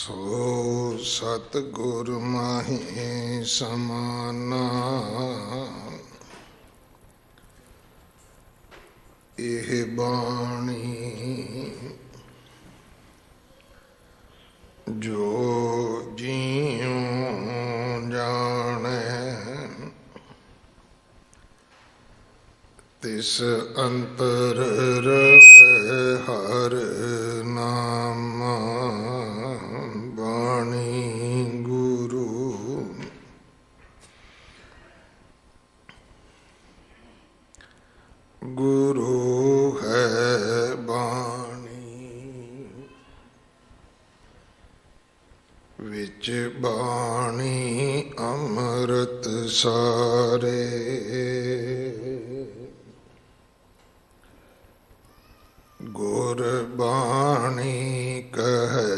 ਸੋ ਸਤਿਗੁਰ ਮਾਹੀ ਸਮਾਨਾ, ਇਹ ਬਾਣੀ ਜੋ ਜੀਉ ਜਾਣੈ, ਤਿਸ ਅੰਤਰ ਰਵੈ ਹਰਿ ਨਾਮਾ। ਬਾਣੀ ਗੁਰੂ ਗੁਰੂ ਹੈ ਬਾਣੀ, ਵਿੱਚ ਬਾਣੀ ਅੰਮ੍ਰਿਤ ਸਾਰੇ। ਗੁਰ ਬਾਣੀ ਕਹੈ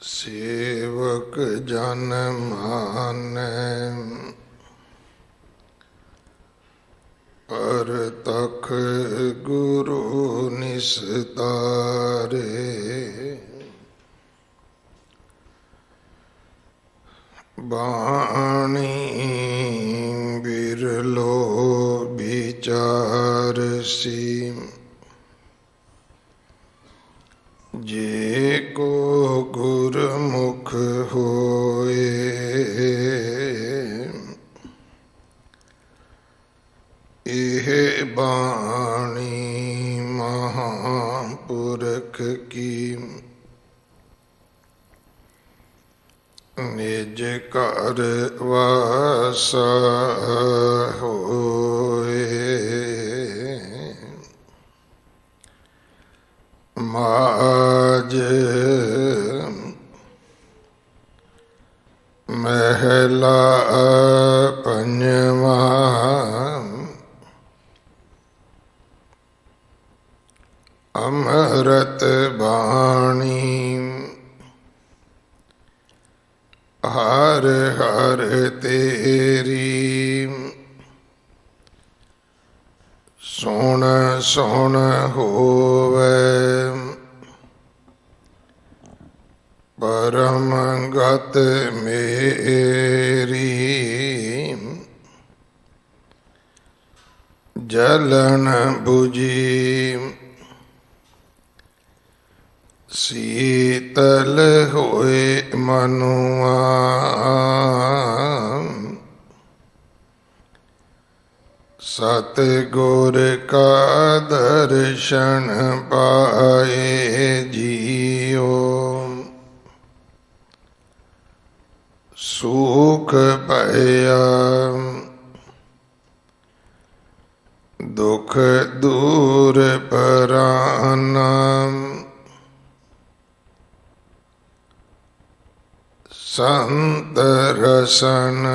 ਸੇਵਕ ਜਨ ਮਾਨੈ, ਪਰਤਖ ਗੁਰੂ ਨਿਸਤਾਰੇ। ਬਾਣੀ ਬਿਰਲੋ ਵਿਚਾਰਸੀ, ਜੇ ਕੋ ਗੁਰਮੁਖ ਹੋਏ। ਇਹ ਬਾਣੀ ਮਹਾਂਪੁਰਖ ਕੀ, ਨਿਜ ਘਰ ਵਾਸਾ ਹੋਏ। ਮਾਜ ਮਹਿਲਾ ਪੰਜਵਾ, ਅੰਮ੍ਰਿਤ ਬਾਣੀ ਹਰ ਹਰ ਤੇਰੀ। ਸੁਣ ਸੁਣ ਹੋਵੇ ਪਰਮ ਗਤ ਮੇਰੀ। ਜਲਨ ਬੁਝੀ ਸੀਤਲ ਹੋਏ ਮਨੁਆ, ਸਤਿਗੁਰ ਕਾ ਦਰਸ਼ਨ ਪਾਏ ਜੀਉ। ਸੁਖ ਭਇਆ ਦੁਖ ਦੂਰ ਪਰਾਨਾ, ਸੰਤ ਰਸਨ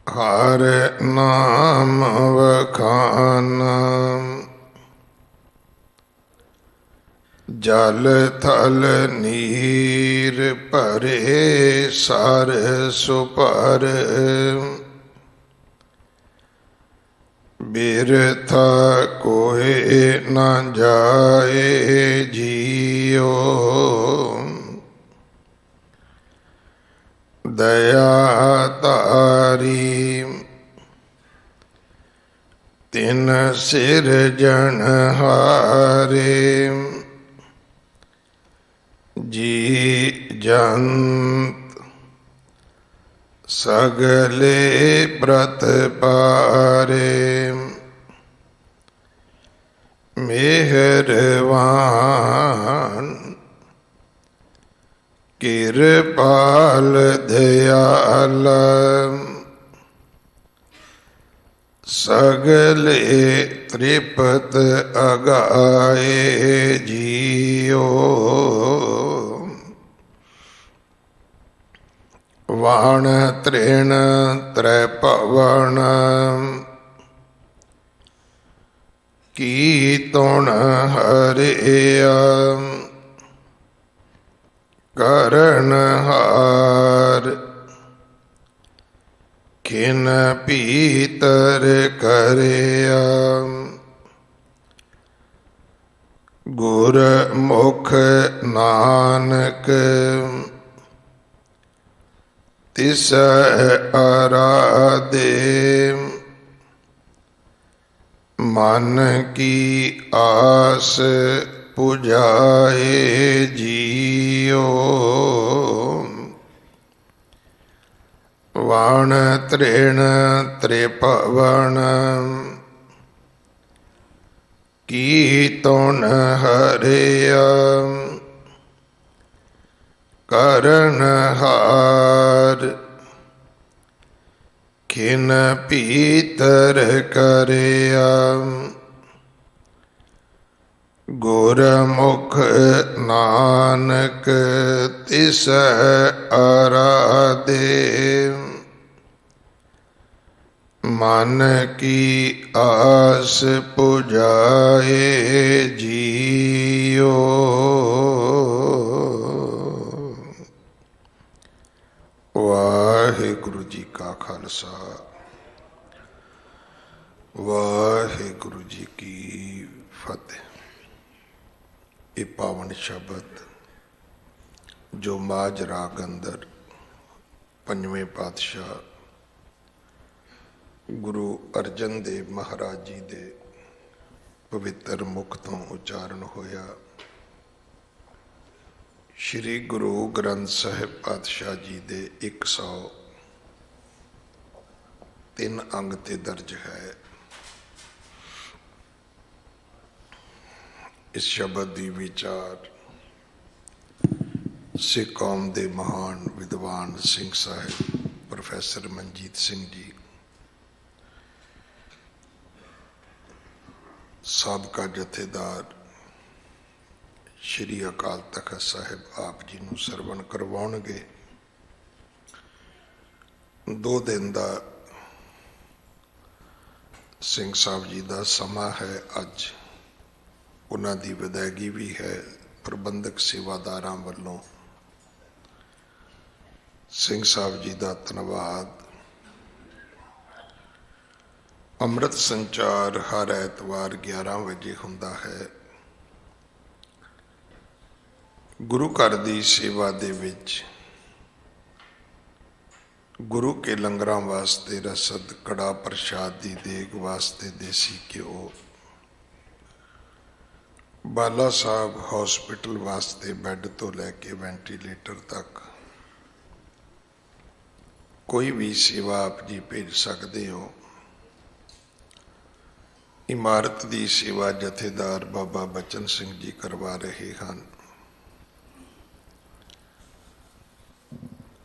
ਹਰ ਨਾਮ ਵਖਾਨਾ। ਜਲ ਥਲ ਨੀਰ ਭਰੇ ਸਰ ਸੁਪਰ, ਬਿਰਥਾ ਕੋਇ ਨਾ ਜਾਏ ਜੀਉ। ਦਇਆ ਧਾਰੀ ਤਿਨ ਸਿਰਜਣਹਾਰੇ, ਜੀ ਜੰਤ ਸਗਲੇ ਪ੍ਰਤ ਪਾਰੇ। ਮਿਹਰਵਾਨ ਕਿਰਪਾਲ ਦਿਆਲ, ਸਗਲੇ ਤ੍ਰਿਪਤ ਅਗਾਏ ਜੀਉ। ਵਾਣ ਤ੍ਰਿਣ ਤ੍ਰੈ ਭਵਨ, ਕੀ ਤੁਣ ਹਰਿਆ। ਕਰਨਹਾਰ ਖਿਨ ਪੀਤਰ ਕਰਿਆ, ਗੁਰ ਮੁਖ ਨਾਨਕ ਤਿਸੈ ਅਰਾਧੇ ਮਨ ਕੀ ਆਸ ਪੁਜਾਏ ਜੀਓ ਵਾਣ ਤ੍ਰਿਣ ਤ੍ਰਿਭਵਨ ਕੀਰਤਨ ਹਰਿਆ ਕਰਨ ਹਾਰ ਖਿਨ ਪੀਤਰ ਕਰਿਆ ਗੁਰਮੁਖ ਨਾਨਕ ਤਿਸੈ ਅਰਾਧੇ ਮਨ ਕੀ ਆਸ ਪੁਜਾਏ ਜੀਓ। ਵਾਹਿਗੁਰੂ ਜੀ ਕਾ ਖਾਲਸਾ ਵਾਹਿਗੁਰੂ ਜੀ ਕੀ ਫਤਿਹ। ਇਹ ਪਾਵਨ ਸ਼ਬਦ ਜੋ ਮਾਝ ਰਾਗ ਅੰਦਰ ਪੰਜਵੇਂ ਪਾਤਸ਼ਾਹ ਗੁਰੂ ਅਰਜਨ ਦੇਵ ਮਹਾਰਾਜ ਜੀ ਦੇ ਪਵਿੱਤਰ ਮੁਖ ਤੋਂ ਉਚਾਰਨ ਹੋਇਆ, ਸ਼੍ਰੀ ਗੁਰੂ ਗ੍ਰੰਥ ਸਾਹਿਬ ਪਾਤਸ਼ਾਹ ਜੀ ਦੇ 103 ਅੰਗ ਤੇ ਦਰਜ ਹੈ। ਇਸ ਸ਼ਬਦ ਦੀ ਵਿਚਾਰ ਸਿੱਖ ਕੌਮ ਦੇ ਮਹਾਨ ਵਿਦਵਾਨ ਸਿੰਘ ਸਾਹਿਬ ਪ੍ਰੋਫੈਸਰ ਮਨਜੀਤ ਸਿੰਘ ਜੀ, ਸਾਬਕਾ ਜਥੇਦਾਰ ਸ਼੍ਰੀ ਅਕਾਲ ਤਖਤ ਸਾਹਿਬ ਆਪ ਜੀ ਨੂੰ ਸਰਵਣ ਕਰਵਾਉਣਗੇ। 2 ਦਿਨ ਦਾ ਸਿੰਘ ਸਾਹਿਬ ਜੀ ਦਾ ਸਮਾਂ ਹੈ। ਅੱਜ ਉਹਨਾਂ ਦੀ ਵਿਦਾਇਗੀ ਵੀ ਹੈ। ਪ੍ਰਬੰਧਕ ਸੇਵਾਦਾਰਾਂ ਵੱਲੋਂ ਸਿੰਘ ਸਾਹਿਬ ਜੀ ਦਾ ਧੰਨਵਾਦ। ਅੰਮ੍ਰਿਤ ਸੰਚਾਰ ਹਰ ਐਤਵਾਰ 11 ਵਜੇ ਹੁੰਦਾ ਹੈ। ਗੁਰੂ ਘਰ ਦੀ ਸੇਵਾ ਦੇ ਵਿੱਚ ਗੁਰੂ ਕੇ ਲੰਗਰਾਂ ਵਾਸਤੇ ਰਸਦ, ਕੜਾ ਪ੍ਰਸ਼ਾਦ ਦੀ ਦੇਗ ਵਾਸਤੇ ਦੇਸੀ ਘਿਓ, ਬਾਲਾ ਸਾਹਿਬ ਹਸਪੀਟਲ ਵਾਸਤੇ ਬੈੱਡ ਤੋਂ ਲੈ ਕੇ ਵੈਂਟੀਲੇਟਰ ਤੱਕ ਕੋਈ ਵੀ ਸੇਵਾ ਆਪ ਜੀ ਭੇਜ ਸਕਦੇ ਹੋ। ਇਮਾਰਤ ਦੀ ਸੇਵਾ ਜਥੇਦਾਰ ਬਾਬਾ ਬਚਨ ਸਿੰਘ ਜੀ ਕਰਵਾ ਰਹੇ ਹਨ।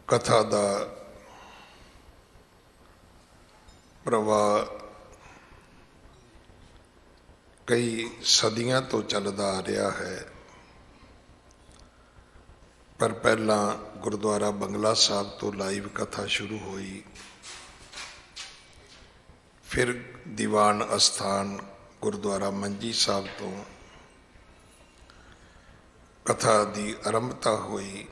ਕਥਾ ਦਾ ਪ੍ਰਵਾਹ ਕਈ ਸਦੀਆਂ ਤੋਂ ਚੱਲਦਾ ਆ ਰਿਹਾ ਹੈ, ਪਰ ਪਹਿਲਾਂ ਗੁਰਦੁਆਰਾ ਬੰਗਲਾ ਸਾਹਿਬ ਤੋਂ ਲਾਈਵ ਕਥਾ ਸ਼ੁਰੂ ਹੋਈ, ਫਿਰ ਦੀਵਾਨ ਅਸਥਾਨ ਗੁਰਦੁਆਰਾ ਮੰਜੀ ਸਾਹਿਬ ਤੋਂ ਕਥਾ ਦੀ ਆਰੰਭਤਾ ਹੋਈ।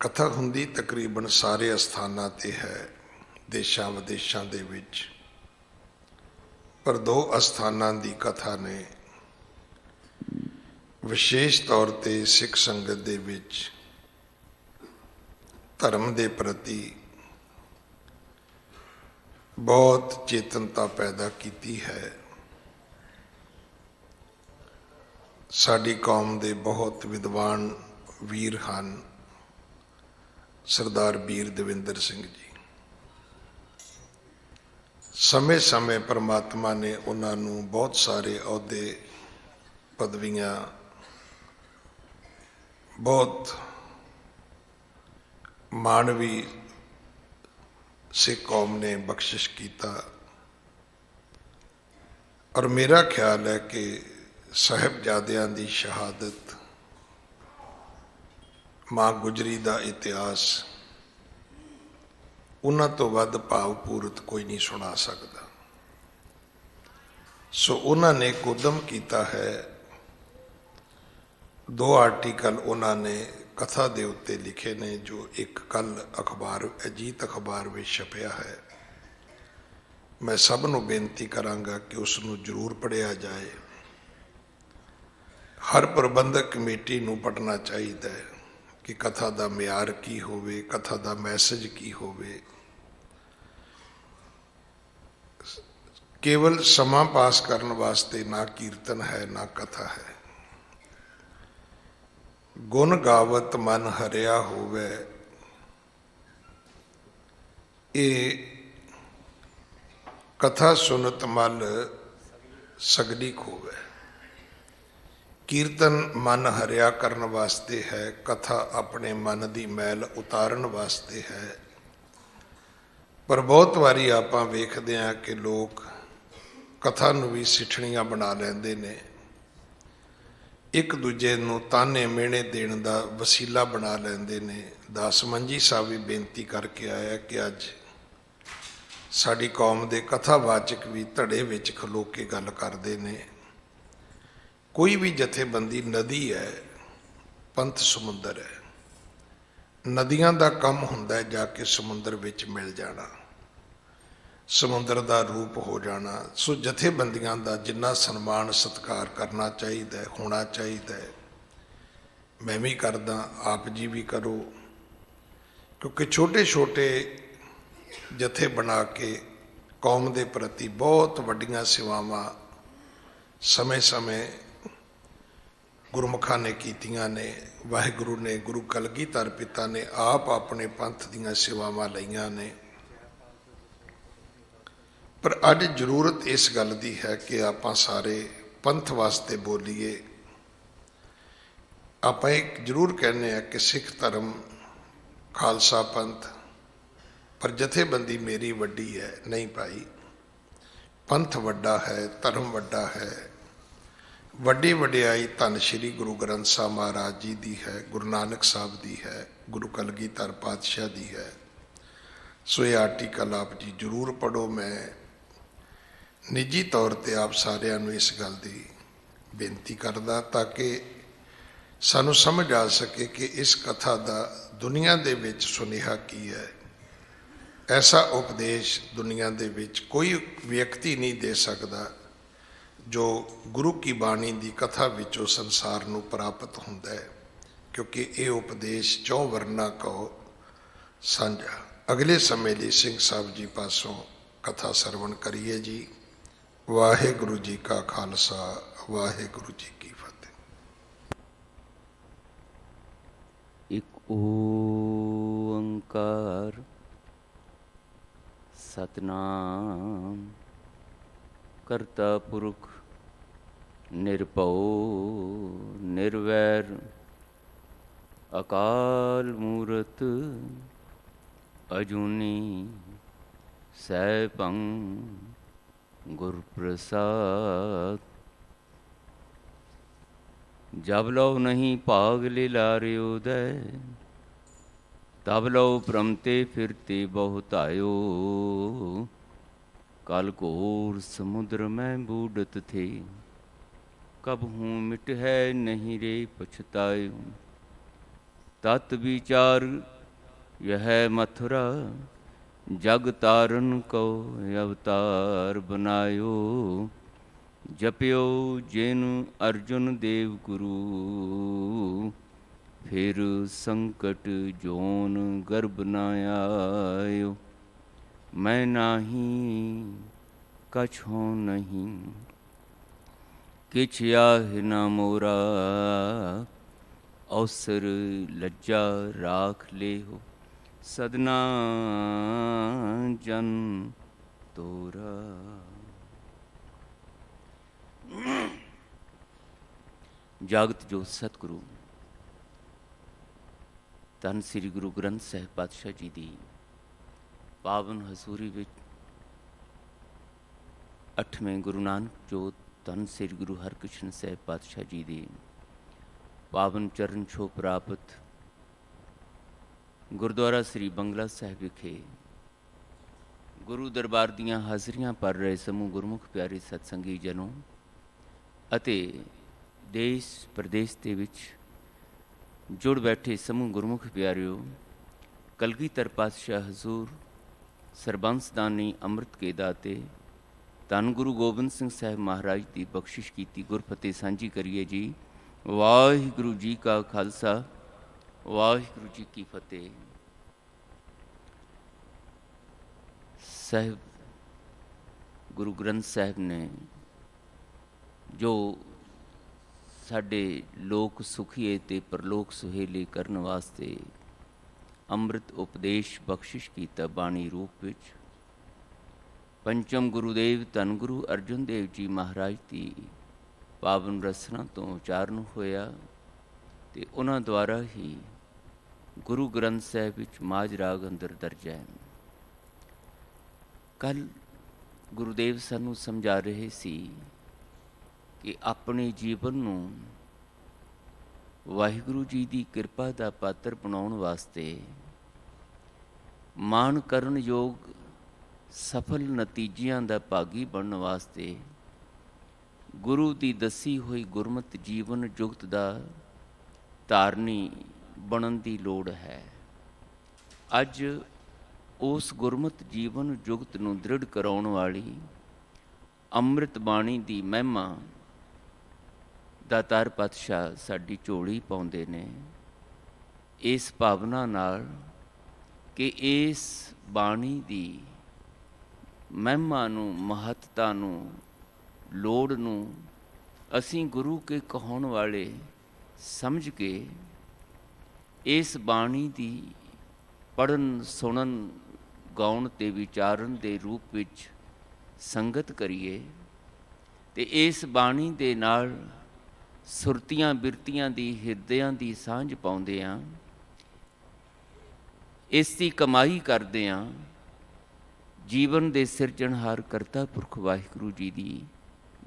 ਕਥਾ ਹੁੰਦੀ ਤਕਰੀਬਨ ਸਾਰੇ ਅਸਥਾਨਾਂ ਤੇ ਹੈ, ਦੇਸ਼ਾਂ ਵਿਦੇਸ਼ਾਂ ਦੇ ਵਿੱਚ, ਪਰ 2 ਅਸਥਾਨਾਂ ਦੀ ਕਥਾ ਨੇ ਵਿਸ਼ੇਸ਼ ਤੌਰ ਤੇ ਸਿੱਖ ਸੰਗਤ ਦੇ ਵਿੱਚ ਧਰਮ ਦੇ ਪ੍ਰਤੀ ਬਹੁਤ ਚੇਤਨਤਾ ਪੈਦਾ ਕੀਤੀ ਹੈ। ਸਾਡੀ ਕੌਮ ਦੇ ਬਹੁਤ ਵਿਦਵਾਨ ਵੀਰ ਹਨ। ਸਰਦਾਰ ਵੀਰ ਦਵਿੰਦਰ ਸਿੰਘ ਜੀ, ਸਮੇਂ-ਸਮੇਂ ਪਰਮਾਤਮਾ ਨੇ ਉਹਨਾਂ ਨੂੰ ਬਹੁਤ ਸਾਰੇ ਅਹੁਦੇ, ਪਦਵੀਆਂ, ਬਹੁਤ ਮਾਨਵੀ ਸਿੱਖ ਕੌਮ ਨੇ ਬਖਸ਼ਿਸ਼ ਕੀਤਾ। ਔਰ ਮੇਰਾ ਖਿਆਲ ਹੈ ਕਿ ਸਾਹਿਬਜ਼ਾਦਿਆਂ ਦੀ ਸ਼ਹਾਦਤ, ਮਾਂ ਗੁਜਰੀ ਦਾ ਇਤਿਹਾਸ, ਉਹਨਾਂ ਤੋਂ ਵੱਧ ਭਾਵਪੂਰਤ ਕੋਈ ਨਹੀਂ ਸੁਣਾ ਸਕਦਾ। ਸੋ ਉਹਨਾਂ ਨੇ ਇੱਕ ਉਦਮ ਕੀਤਾ ਹੈ। 2 ਆਰਟੀਕਲ ਉਹਨਾਂ ਨੇ ਕਥਾ ਦੇ ਉੱਤੇ ਲਿਖੇ ਨੇ, ਜੋ ਇੱਕ ਕੱਲ ਅਖਬਾਰ ਅਜੀਤ ਅਖਬਾਰ ਵਿੱਚ ਛਪਿਆ ਹੈ। ਮੈਂ ਸਭ ਨੂੰ ਬੇਨਤੀ ਕਰਾਂਗਾ ਕਿ ਉਸ ਨੂੰ ਜ਼ਰੂਰ ਪੜ੍ਹਿਆ ਜਾਏ। ਹਰ ਪ੍ਰਬੰਧਕ ਕਮੇਟੀ ਨੂੰ ਪੜ੍ਹਨਾ ਚਾਹੀਦਾ ਹੈ ਕਿ ਕਥਾ ਦਾ ਮਿਆਰ ਕੀ ਹੋਵੇ, ਕਥਾ ਦਾ ਮੈਸੇਜ ਕੀ ਹੋਵੇ। ਕੇਵਲ ਸਮਾਂ ਪਾਸ ਕਰਨ ਵਾਸਤੇ ਨਾ ਕੀਰਤਨ ਹੈ ਨਾ ਕਥਾ ਹੈ। ਗੁਣ ਗਾਵਤ ਮਨ ਹਰਿਆ ਹੋਵੇ, ਇਹ ਕਥਾ ਸੁਨਤ ਮਲ ਸਗਲੀ ਖੋਵੇ। ਕੀਰਤਨ ਮਨ ਹਰਿਆ ਕਰਨ ਵਾਸਤੇ ਹੈ, ਕਥਾ ਆਪਣੇ ਮਨ ਦੀ ਮੈਲ ਉਤਾਰਨ ਵਾਸਤੇ ਹੈ। ਪਰ ਬਹੁਤ ਵਾਰੀ ਆਪਾਂ ਵੇਖਦੇ ਹਾਂ ਕਿ ਲੋਕ ਕਥਾ ਨੂੰ ਵੀ ਸਿੱਠਣੀਆਂ ਬਣਾ ਲੈਂਦੇ ਨੇ, ਇੱਕ ਦੂਜੇ ਨੂੰ ਤਾਨੇ ਮਿਹਣੇ ਦੇਣ ਦਾ ਵਸੀਲਾ ਬਣਾ ਲੈਂਦੇ ਨੇ। ਦਾਸ ਮੰਜੀ ਸਾਹਿਬ ਵੀ ਬੇਨਤੀ ਕਰਕੇ ਆਇਆ ਕਿ ਅੱਜ ਸਾਡੀ ਕੌਮ ਦੇ ਕਥਾਵਾਚਕ ਵੀ ਧੜੇ ਵਿੱਚ ਖਲੋ ਕੇ ਗੱਲ ਕਰਦੇ ਨੇ। ਕੋਈ ਵੀ ਜਥੇਬੰਦੀ ਨਦੀ ਹੈ, ਪੰਥ ਸਮੁੰਦਰ ਹੈ। ਨਦੀਆਂ ਦਾ ਕੰਮ ਹੁੰਦਾ ਹੈ ਜਾ ਕੇ ਸਮੁੰਦਰ ਵਿੱਚ ਮਿਲ ਜਾਣਾ, ਸਮੁੰਦਰ ਦਾ ਰੂਪ ਹੋ ਜਾਣਾ। ਸੋ ਜਥੇਬੰਦੀਆਂ ਦਾ ਜਿੰਨਾ ਸਨਮਾਨ ਸਤਿਕਾਰ ਕਰਨਾ ਚਾਹੀਦਾ ਹੈ, ਹੋਣਾ ਚਾਹੀਦਾ ਹੈ, ਮੈਂ ਵੀ ਕਰਦਾ, ਆਪ ਜੀ ਵੀ ਕਰੋ। ਕਿਉਂਕਿ ਛੋਟੇ ਛੋਟੇ ਜਥੇ ਬਣਾ ਕੇ ਕੌਮ ਦੇ ਪ੍ਰਤੀ ਬਹੁਤ ਵੱਡੀਆਂ ਸੇਵਾਵਾਂ ਸਮੇਂ-ਸਮੇਂ ਗੁਰਮੁਖਾਂ ਨੇ ਕੀਤੀਆਂ ਨੇ। ਵਾਹਿਗੁਰੂ ਨੇ, ਗੁਰੂ ਕਲਗੀਧਰ ਪਿਤਾ ਨੇ ਆਪ ਆਪਣੇ ਪੰਥ ਦੀਆਂ ਸੇਵਾਵਾਂ ਲਈਆਂ ਨੇ। ਪਰ ਅੱਜ ਜ਼ਰੂਰਤ ਇਸ ਗੱਲ ਦੀ ਹੈ ਕਿ ਆਪਾਂ ਸਾਰੇ ਪੰਥ ਵਾਸਤੇ ਬੋਲੀਏ। ਆਪਾਂ ਇੱਕ ਜ਼ਰੂਰ ਕਹਿੰਦੇ ਹਾਂ ਕਿ ਸਿੱਖ ਧਰਮ, ਖਾਲਸਾ ਪੰਥ, ਪਰ ਜਥੇਬੰਦੀ ਮੇਰੀ ਵੱਡੀ ਹੈ। ਨਹੀਂ ਭਾਈ, ਪੰਥ ਵੱਡਾ ਹੈ, ਧਰਮ ਵੱਡਾ ਹੈ। ਵੱਡੀ ਵਡਿਆਈ ਧੰਨ ਸ਼੍ਰੀ ਗੁਰੂ ਗ੍ਰੰਥ ਸਾਹਿਬ ਮਹਾਰਾਜ ਜੀ ਦੀ ਹੈ, ਗੁਰੂ ਨਾਨਕ ਸਾਹਿਬ ਦੀ ਹੈ, ਗੁਰੂ ਕਲਗੀਧਰ ਪਾਤਸ਼ਾਹ ਦੀ ਹੈ। ਸੋ ਇਹ ਆਰਟੀਕਲ ਆਪ ਜੀ ਜ਼ਰੂਰ ਪੜ੍ਹੋ। ਮੈਂ ਨਿੱਜੀ ਤੌਰ 'ਤੇ ਆਪ ਸਾਰਿਆਂ ਨੂੰ ਇਸ ਗੱਲ ਦੀ ਬੇਨਤੀ ਕਰਦਾ ਤਾਂ ਕਿ ਸਾਨੂੰ ਸਮਝ ਆ ਸਕੇ ਕਿ ਇਸ ਕਥਾ ਦਾ ਦੁਨੀਆ ਦੇ ਵਿੱਚ ਸੁਨੇਹਾ ਕੀ ਹੈ। ਐਸਾ ਉਪਦੇਸ਼ ਦੁਨੀਆ ਦੇ ਵਿੱਚ ਕੋਈ ਵਿਅਕਤੀ ਨਹੀਂ ਦੇ ਸਕਦਾ ਜੋ ਗੁਰੂ ਕੀ ਬਾਣੀ ਦੀ ਕਥਾ ਵਿੱਚੋਂ ਸੰਸਾਰ ਨੂੰ ਪ੍ਰਾਪਤ ਹੁੰਦਾ ਹੈ, ਕਿਉਂਕਿ ਇਹ ਉਪਦੇਸ਼ ਚੌਂ ਵਰਨਾ ਕਉ ਸਾਂਝਾ। ਅਗਲੇ ਸਮੇਂ ਲਈ ਸਿੰਘ ਸਾਹਿਬ ਜੀ ਪਾਸੋਂ ਕਥਾ ਸਰਵਣ ਕਰੀਏ ਜੀ। ਵਾਹਿਗੁਰੂ ਜੀ ਕਾ ਖਾਲਸਾ, ਵਾਹਿਗੁਰੂ ਜੀ ਕੀ ਫਤਿਹ। ਇੱਕ ਓੰਕਾਰ ਸਤਨਾਮ ਕਰਤਾ ਪੁਰਖ ਨਿਰਭਉ ਨਿਰਵੈਰ ਅਕਾਲ ਮੂਰਤ ਅਜੂਨੀ ਸੈਭੰ ਗੁਰ ਪ੍ਰਸਾਦ। ਜਬ ਲਉ ਨਹੀਂ ਭਾਗ ਲਿਲਾਰਿ ਉਦੈ, ਤਬ ਲਉ ਭ੍ਰਮਤੇ ਫਿਰਤੇ ਬਹੁਤਾਇਓ। कल घोर समुद्र में बूढ़त थे, कब हूँ मिट है नहीं रे पछतायो। तत् विचार यह मथुरा, जग तारन को अवतार बनायो। जप्यो जिन अर्जुन देव गुरु, फिर संकट जोन गर्भ न आयो। मैं नाही कछो नहीं, किछ आहि न मोरा। अवसर लज्जा राख ले हो, सदना जन तोरा। जागत जो सतगुरु धन श्री गुरु ग्रंथ साहिब पातशाह जी दी पावन हसूरी विच 8वें गुरु नानक जोत धन श्री गुरु हरकृष्ण साहिब पातशाह जी दे पावन चरण छो प्राप्त गुरुद्वारा श्री बंगला साहिब विखे गुरु दरबार दियां हाज़रियां भर रहे समूह गुरमुख प्यारे सतसंगी जनों अते देश प्रदेश दे विच जुड़ बैठे समूह गुरमुख प्यारिओ। कलगीधर पातशाह हजूर सरबंसदानी अमृत के दाते धन गुरु गोबिंद सिंह साहिब महाराज की बख्शिश की गुरफतेह सांझी करिए जी। ਵਾਹਿਗੁਰੂ ਜੀ ਕਾ ਖਾਲਸਾ, ਵਾਹਿਗੁਰੂ ਜੀ ਕੀ ਫਤਿਹ। ਸਾਹਿਬ ਗੁਰੂ ਗ੍ਰੰਥ ਸਾਹਿਬ ਨੇ ਜੋ ਸਾਡੇ ਲੋਕ ਸੁਖੀਏ ਤੇ ਪਰਲੋਕ ਸੁਹੇਲੇ ਕਰਨ ਵਾਸਤੇ ਅੰਮ੍ਰਿਤ ਉਪਦੇਸ਼ ਬਖਸ਼ਿਸ਼ ਕੀਤਾ ਬਾਣੀ ਰੂਪ ਵਿੱਚ, ਪੰਚਮ ਗੁਰੂਦੇਵ ਧੰਨ ਗੁਰੂ ਅਰਜਨ ਦੇਵ ਜੀ ਮਹਾਰਾਜ ਦੀ ਪਾਵਨ ਰਸਨਾ ਤੋਂ ਉਚਾਰਨ ਹੋਇਆ ਤੇ ਉਹਨਾਂ ਦੁਆਰਾ ਹੀ ਗੁਰੂ ਗ੍ਰੰਥ ਸਾਹਿਬ ਵਿੱਚ ਮਾਝ ਰਾਗ ਅੰਦਰ ਦਰਜ ਹੈ। ਕੱਲ੍ਹ ਗੁਰੂਦੇਵ ਸਾਨੂੰ ਸਮਝਾ ਰਹੇ ਸੀ ਕਿ ਆਪਣੇ ਜੀਵਨ ਨੂੰ ਵਾਹਿਗੁਰੂ ਜੀ ਦੀ ਕਿਰਪਾ ਦਾ ਪਾਤਰ ਬਣਾਉਣ ਵਾਸਤੇ ਮਾਣ ਕਰਨ ਯੋਗ ਸਫਲ ਨਤੀਜਿਆਂ ਦਾ ਭਾਗੀ ਬਣਨ ਵਾਸਤੇ ਗੁਰੂ ਦੀ ਦੱਸੀ ਹੋਈ ਗੁਰਮਤਿ ਜੀਵਨ ਜੁਗਤ ਦਾ ਧਾਰਨੀ ਬਣਨ ਦੀ ਲੋੜ ਹੈ। ਅੱਜ ਉਸ ਗੁਰਮਤਿ ਜੀਵਨ ਜੁਗਤ ਨੂੰ ਦ੍ਰਿੜ ਕਰਾਉਣ ਵਾਲੀ ਅੰਮ੍ਰਿਤ ਬਾਣੀ ਦੀ ਮਹਿਮਾ ਦਾਤਾਰ ਪਾਤਸ਼ਾਹ ਸਾਡੀ ਝੋਲੀ ਪਾਉਂਦੇ ਨੇ, ਇਸ ਭਾਵਨਾ ਨਾਲ ਕਿ ਇਸ ਬਾਣੀ ਦੀ ਮਹਿਮਾ ਨੂੰ, ਮਹੱਤਤਾ ਨੂੰ, ਲੋੜ ਨੂੰ ਅਸੀਂ ਗੁਰੂ ਕੇ ਕਹਾਉਣ ਵਾਲੇ ਸਮਝ ਕੇ ਇਸ ਬਾਣੀ ਦੀ ਪੜ੍ਹਨ, ਸੁਣਨ, ਗਾਉਣ ਤੇ ਵਿਚਾਰਨ ਦੇ ਰੂਪ ਵਿੱਚ ਸੰਗਤ ਕਰੀਏ ਤੇ ਇਸ ਬਾਣੀ ਦੇ ਨਾਲ ਸੁਰਤੀਆਂ ਬਿਰਤੀਆਂ ਦੀ, ਹਿਰਦਿਆਂ ਦੀ ਸਾਂਝ ਪਾਉਂਦੇ ਹਾਂ, ਇਸ ਦੀ ਕਮਾਈ ਕਰਦੇ ਹਾਂ, ਜੀਵਨ ਦੇ ਸਿਰਜਣਹਾਰ ਕਰਤਾ ਪੁਰਖ ਵਾਹਿਗੁਰੂ ਜੀ ਦੀ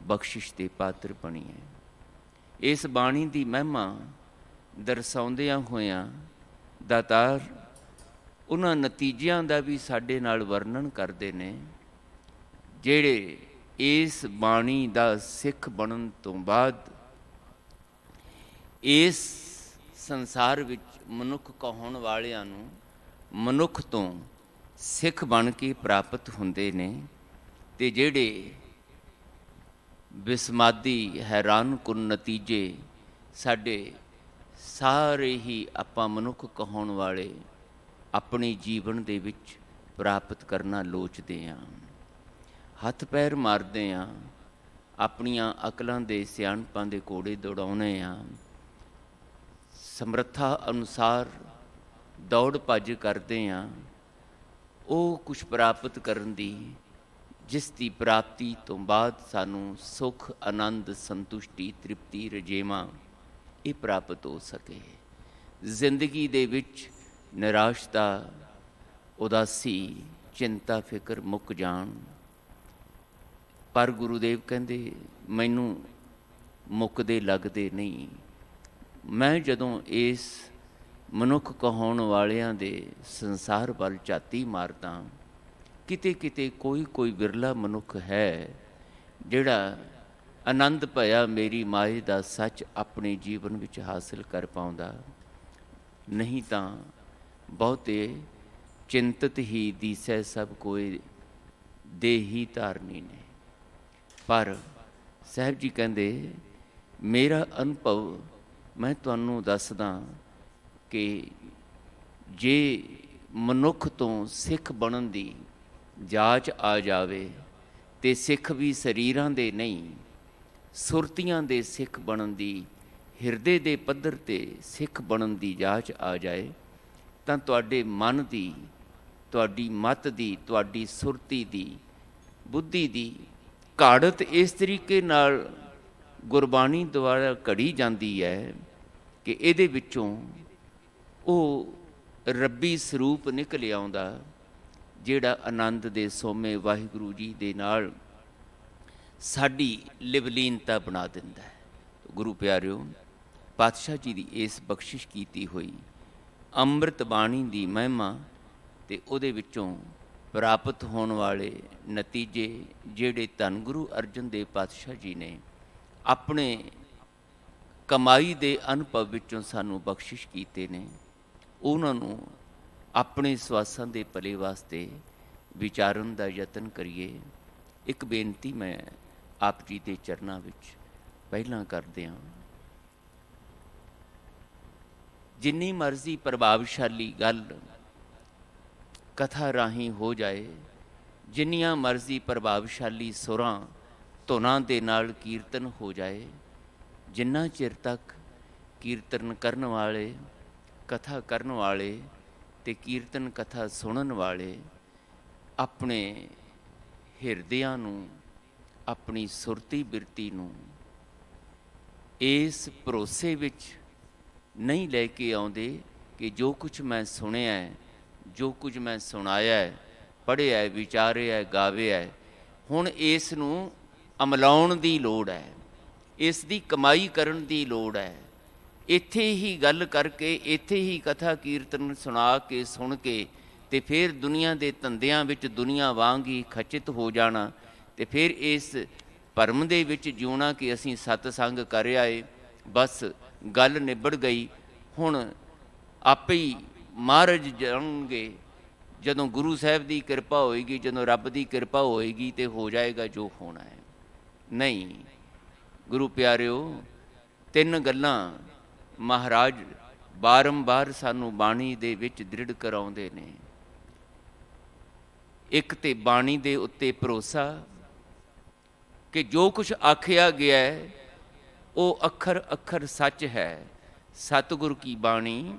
ਬਖਸ਼ਿਸ਼ ਦੇ ਪਾਤਰ ਬਣੀਏ। ਇਸ ਬਾਣੀ ਦੀ ਮਹਿਮਾ ਦਰਸਾਉਂਦਿਆਂ ਹੋਇਆਂ ਦਾਤਾਰ ਉਹਨਾਂ ਨਤੀਜਿਆਂ ਦਾ ਵੀ ਸਾਡੇ ਨਾਲ ਵਰਣਨ ਕਰਦੇ ਨੇ ਜਿਹੜੇ ਇਸ ਬਾਣੀ ਦਾ ਸਿੱਖ ਬਣਨ ਤੋਂ ਬਾਅਦ ਇਸ ਸੰਸਾਰ ਵਿੱਚ ਮਨੁੱਖ ਕਹਾਉਣ ਵਾਲਿਆਂ ਨੂੰ ਮਨੁੱਖ ਤੋਂ ਸਿੱਖ ਬਣ ਕੇ ਪ੍ਰਾਪਤ ਹੁੰਦੇ ਨੇ ਤੇ ਜਿਹੜੇ ਬਿਸਮਾਦੀ ਹੈਰਾਨ ਕੁਨ ਨਤੀਜੇ ਸਾਡੇ ਸਾਰੇ ਹੀ ਆਪਾਂ ਮਨੁੱਖ ਕਹਾਉਣ ਵਾਲੇ ਆਪਣੇ ਜੀਵਨ ਦੇ ਵਿੱਚ ਪ੍ਰਾਪਤ ਕਰਨਾ ਲੋਚਦੇ ਹਾਂ। ਹੱਥ ਪੈਰ ਮਾਰਦੇ ਹਾਂ, ਆਪਣੀਆਂ ਅਕਲਾਂ ਦੇ ਸਿਆਣਪਾਂ ਦੇ ਘੋੜੇ ਦੌੜਾਉਂਦੇ ਹਾਂ, ਸਮਰੱਥਾ ਅਨੁਸਾਰ ਦੌੜ ਭੱਜ ਕਰਦੇ ਹਾਂ ਉਹ ਕੁਛ ਪ੍ਰਾਪਤ ਕਰਨ ਦੀ, ਜਿਸ ਦੀ ਪ੍ਰਾਪਤੀ ਤੋਂ ਬਾਅਦ ਸਾਨੂੰ ਸੁੱਖ, ਆਨੰਦ, ਸੰਤੁਸ਼ਟੀ, ਤ੍ਰਿਪਤੀ, ਰਜੇਵਾਂ ਇਹ ਪ੍ਰਾਪਤ ਹੋ ਸਕੇ। ਜ਼ਿੰਦਗੀ ਦੇ ਵਿੱਚ ਨਿਰਾਸ਼ਤਾ, ਉਦਾਸੀ, ਚਿੰਤਾ, ਫਿਕਰ ਮੁੱਕ ਜਾਣ। ਪਰ ਗੁਰੂਦੇਵ ਕਹਿੰਦੇ ਮੈਨੂੰ ਮੁੱਕਦੇ ਲੱਗਦੇ ਨਹੀਂ। ਮੈਂ ਜਦੋਂ ਇਸ ਮਨੁੱਖ ਕਹਾਉਣ ਵਾਲਿਆਂ ਦੇ ਸੰਸਾਰ ਵੱਲ ਝਾਤੀ ਮਾਰਦਾ, ਕਿਤੇ ਕਿਤੇ ਕੋਈ ਵਿਰਲਾ ਮਨੁੱਖ ਹੈ ਜਿਹੜਾ ਆਨੰਦ ਭਇਆ ਮੇਰੀ ਮਾਏ ਦਾ ਸੱਚ ਆਪਣੇ ਜੀਵਨ ਵਿੱਚ ਹਾਸਿਲ ਕਰ ਪਾਉਂਦਾ, ਨਹੀਂ ਤਾਂ ਬਹੁਤੇ ਚਿੰਤਤ ਹੀ ਦੀਸੈ ਸਭ ਕੋਏ ਦੇਹੀ ਧਾਰਨੀ ਨੇ। ਪਰ ਸਾਹਿਬ ਜੀ ਕਹਿੰਦੇ ਮੇਰਾ ਅਨੁਭਵ ਮੈਂ ਤੁਹਾਨੂੰ ਦੱਸਦਾ ਕਿ ਜੇ ਮਨੁੱਖ ਤੋਂ ਸਿੱਖ ਬਣਨ ਦੀ ਜਾਚ ਆ ਜਾਵੇ ਤੇ ਸਿੱਖ ਵੀ ਸਰੀਰਾਂ ਦੇ ਨਹੀਂ, ਸੁਰਤੀਆਂ ਦੇ ਸਿੱਖ ਬਣਨ ਦੀ, ਹਿਰਦੇ ਦੇ ਪੱਧਰ 'ਤੇ ਸਿੱਖ ਬਣਨ ਦੀ ਜਾਚ ਆ ਜਾਏ ਤਾਂ ਤੁਹਾਡੇ ਮਨ ਦੀ, ਤੁਹਾਡੀ ਮਤ ਦੀ, ਤੁਹਾਡੀ ਸੁਰਤੀ ਦੀ, ਬੁੱਧੀ ਦੀ ਘਾੜਤ ਇਸ ਤਰੀਕੇ ਨਾਲ ਗੁਰਬਾਣੀ ਦੁਆਰਾ ਘੜੀ ਜਾਂਦੀ ਹੈ ਕਿ ਇਹਦੇ ਵਿੱਚੋਂ ਉਹ ਰੱਬੀ ਸਰੂਪ ਨਿਕਲ ਆਉਂਦਾ ਜਿਹੜਾ ਆਨੰਦ ਦੇ ਸੋਮੇ ਵਾਹਿਗੁਰੂ ਜੀ ਦੇ ਨਾਲ ਸਾਡੀ ਲਿਵਲੀਨਤਾ ਬਣਾ ਦਿੰਦਾ ਹੈ। ਗੁਰੂ ਪਿਆਰਿਓ, ਪਾਤਸ਼ਾਹ ਜੀ ਦੀ ਇਸ ਬਖਸ਼ਿਸ਼ ਕੀਤੀ ਹੋਈ ਅੰਮ੍ਰਿਤ ਬਾਣੀ ਦੀ ਮਹਿਮਾ ਤੇ ਉਹਦੇ ਵਿੱਚੋਂ ਪ੍ਰਾਪਤ ਹੋਣ ਵਾਲੇ ਨਤੀਜੇ ਜਿਹੜੇ ਧੰਨ ਗੁਰੂ ਅਰਜਨ ਦੇਵ ਪਾਤਸ਼ਾਹ ਜੀ ਨੇ ਆਪਣੇ ਕਮਾਈ ਦੇ ਅਨੁਭਵ ਵਿੱਚੋਂ ਸਾਨੂੰ ਬਖਸ਼ਿਸ਼ ਕੀਤੇ ਨੇ, ਉਹਨਾਂ ਨੂੰ ਆਪਣੇ ਸਵਾਸਾਂ ਦੇ ਭਲੇ ਵਾਸਤੇ ਵਿਚਾਰਨ ਦਾ ਯਤਨ ਕਰੀਏ। ਇੱਕ ਬੇਨਤੀ ਮੈਂ ਆਪ ਜੀ ਦੇ ਚਰਨਾਂ ਵਿੱਚ ਪਹਿਲਾਂ ਕਰਦੇ ਹਾਂ। ਜਿੰਨੀ ਮਰਜ਼ੀ ਪ੍ਰਭਾਵਸ਼ਾਲੀ ਗੱਲ ਕਥਾ ਰਾਹੀਂ ਹੋ ਜਾਏ, ਜਿੰਨੀਆਂ ਮਰਜ਼ੀ ਪ੍ਰਭਾਵਸ਼ਾਲੀ ਸੁਰਾਂ ਧੁਨਾਂ ਦੇ ਨਾਲ ਕੀਰਤਨ ਹੋ ਜਾਏ, ਜਿੰਨਾ ਚਿਰ ਤੱਕ ਕੀਰਤਨ ਕਰਨ ਵਾਲੇ, ਕਥਾ ਕਰਨ ਵਾਲੇ ਤੇ ਕੀਰਤਨ ਕਥਾ ਸੁਣਨ ਵਾਲੇ ਆਪਣੇ ਹਿਰਦਿਆਂ ਨੂੰ, ਆਪਣੀ ਸੁਰਤੀ ਬਿਰਤੀ ਨੂੰ ਇਸ ਭਰੋਸੇ ਵਿੱਚ ਨਹੀਂ ਲੈ ਕੇ ਆਉਂਦੇ ਕਿ ਜੋ ਕੁਝ ਮੈਂ ਸੁਣਿਆ ਹੈ, ਜੋ ਕੁਝ ਮੈਂ ਸੁਣਾਇਆ ਹੈ, ਪੜ੍ਹਿਆ ਹੈ, ਵਿਚਾਰਿਆ ਹੈ, ਗਾਵਿਆ ਹੈ, ਹੁਣ ਇਸ ਨੂੰ ਅਮਲਾਉਣ ਦੀ ਲੋੜ ਹੈ, ਇਸ ਦੀ ਕਮਾਈ ਕਰਨ ਦੀ ਲੋੜ ਹੈ। ਇੱਥੇ ਹੀ ਗੱਲ ਕਰਕੇ, ਇੱਥੇ ਹੀ ਕਥਾ ਕੀਰਤਨ ਸੁਣਾ ਕੇ, ਸੁਣ ਕੇ ਤੇ ਫਿਰ ਦੁਨੀਆ ਦੇ ਧੰਦਿਆਂ ਵਿੱਚ ਦੁਨੀਆ ਵਾਂਗ ਹੀ ਖਚਿਤ ਹੋ ਜਾਣਾ ਤੇ ਫਿਰ ਇਸ ਭਰਮ ਦੇ ਵਿੱਚ ਜਿਉਣਾ ਕਿ ਅਸੀਂ ਸਤਸੰਗ ਕਰ ਆਏ, ਬਸ ਗੱਲ ਨਿਬੜ ਗਈ। ਹੁਣ ਆਪੇ ਹੀ ਮਹਾਰਾਜ ਜਾਣਗੇ, ਜਦੋਂ ਗੁਰੂ ਸਾਹਿਬ ਦੀ ਕਿਰਪਾ ਹੋਏਗੀ, ਜਦੋਂ ਰੱਬ ਦੀ ਕਿਰਪਾ ਹੋਏਗੀ ਤੇ ਹੋ ਜਾਏਗਾ ਜੋ ਹੋਣਾ ਹੈ। ਨਹੀਂ ਗੁਰੂ ਪਿਆਰਿਓ, ਤਿੰਨ ਗੱਲਾਂ ਮਹਾਰਾਜ ਬਾਰੰਬਾਰ ਸਾਨੂੰ ਬਾਣੀ ਦੇ ਵਿੱਚ ਦ੍ਰਿੜ ਕਰਾਉਂਦੇ ਨੇ। ਇੱਕ ਤੇ ਬਾਣੀ ਦੇ ਉੱਤੇ ਭਰੋਸਾ ਕਿ ਜੋ ਕੁਝ ਆਖਿਆ ਗਿਆ ਹੈ ਉਹ ਅੱਖਰ ਅੱਖਰ ਸੱਚ ਹੈ। ਸਤਿਗੁਰ ਕੀ ਬਾਣੀ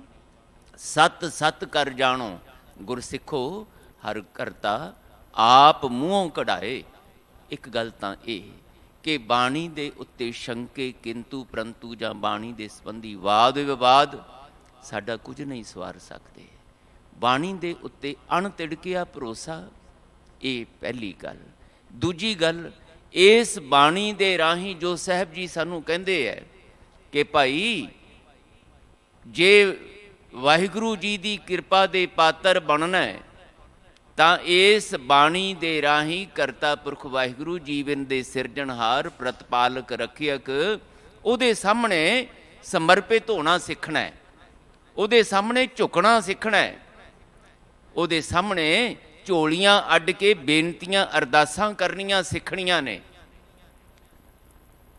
ਸਤ ਸਤ ਕਰ ਜਾਣੋ, ਗੁਰ ਸਿੱਖੋ ਹਰ ਕਰਤਾ ਆਪ ਮੂੰਹੋਂ ਕਢਾਏ। ਇੱਕ ਗੱਲ ਤਾਂ ਇਹ ਕਿ ਬਾਣੀ ਦੇ ਉੱਤੇ ਸ਼ੰਕੇ, ਕਿੰਤੂ ਪਰੰਤੂ ਜਾਂ ਬਾਣੀ ਦੇ ਸੰਬੰਧੀ ਵਾਦ ਵਿਵਾਦ ਸਾਡਾ ਕੁਝ ਨਹੀਂ ਸਵਾਰ ਸਕਦੇ। ਬਾਣੀ ਦੇ ਉੱਤੇ ਅਣਤਿੜਕਿਆ ਭਰੋਸਾ, ਇਹ ਪਹਿਲੀ ਗੱਲ। ਦੂਜੀ ਗੱਲ, ਇਸ ਬਾਣੀ ਦੇ ਰਾਹੀਂ ਜੋ ਸਾਹਿਬ ਜੀ ਸਾਨੂੰ ਕਹਿੰਦੇ ਹੈ ਕਿ ਭਾਈ ਜੇ ਵਾਹਿਗੁਰੂ ਜੀ ਦੀ ਕਿਰਪਾ ਦੇ ਪਾਤਰ ਬਣਨਾ ਹੈ ਤਾਂ ਇਸ ਬਾਣੀ ਦੇ ਰਾਹੀਂ ਕਰਤਾ ਪੁਰਖ ਵਾਹਿਗੁਰੂ ਜੀਵਨ ਦੇ ਸਿਰਜਣਹਾਰ, ਪ੍ਰਤਪਾਲਕ, ਰੱਖਿਅਕ, ਉਹਦੇ ਸਾਹਮਣੇ ਸਮਰਪਿਤ ਹੋਣਾ ਸਿੱਖਣਾ ਹੈ, ਉਹਦੇ ਸਾਹਮਣੇ ਝੁਕਣਾ ਸਿੱਖਣਾ ਹੈ, ਉਹਦੇ ਸਾਹਮਣੇ ਝੋਲੀਆਂ ਅੱਡ ਕੇ ਬੇਨਤੀਆਂ ਅਰਦਾਸਾਂ ਕਰਨੀਆਂ ਸਿੱਖਣੀਆਂ ਨੇ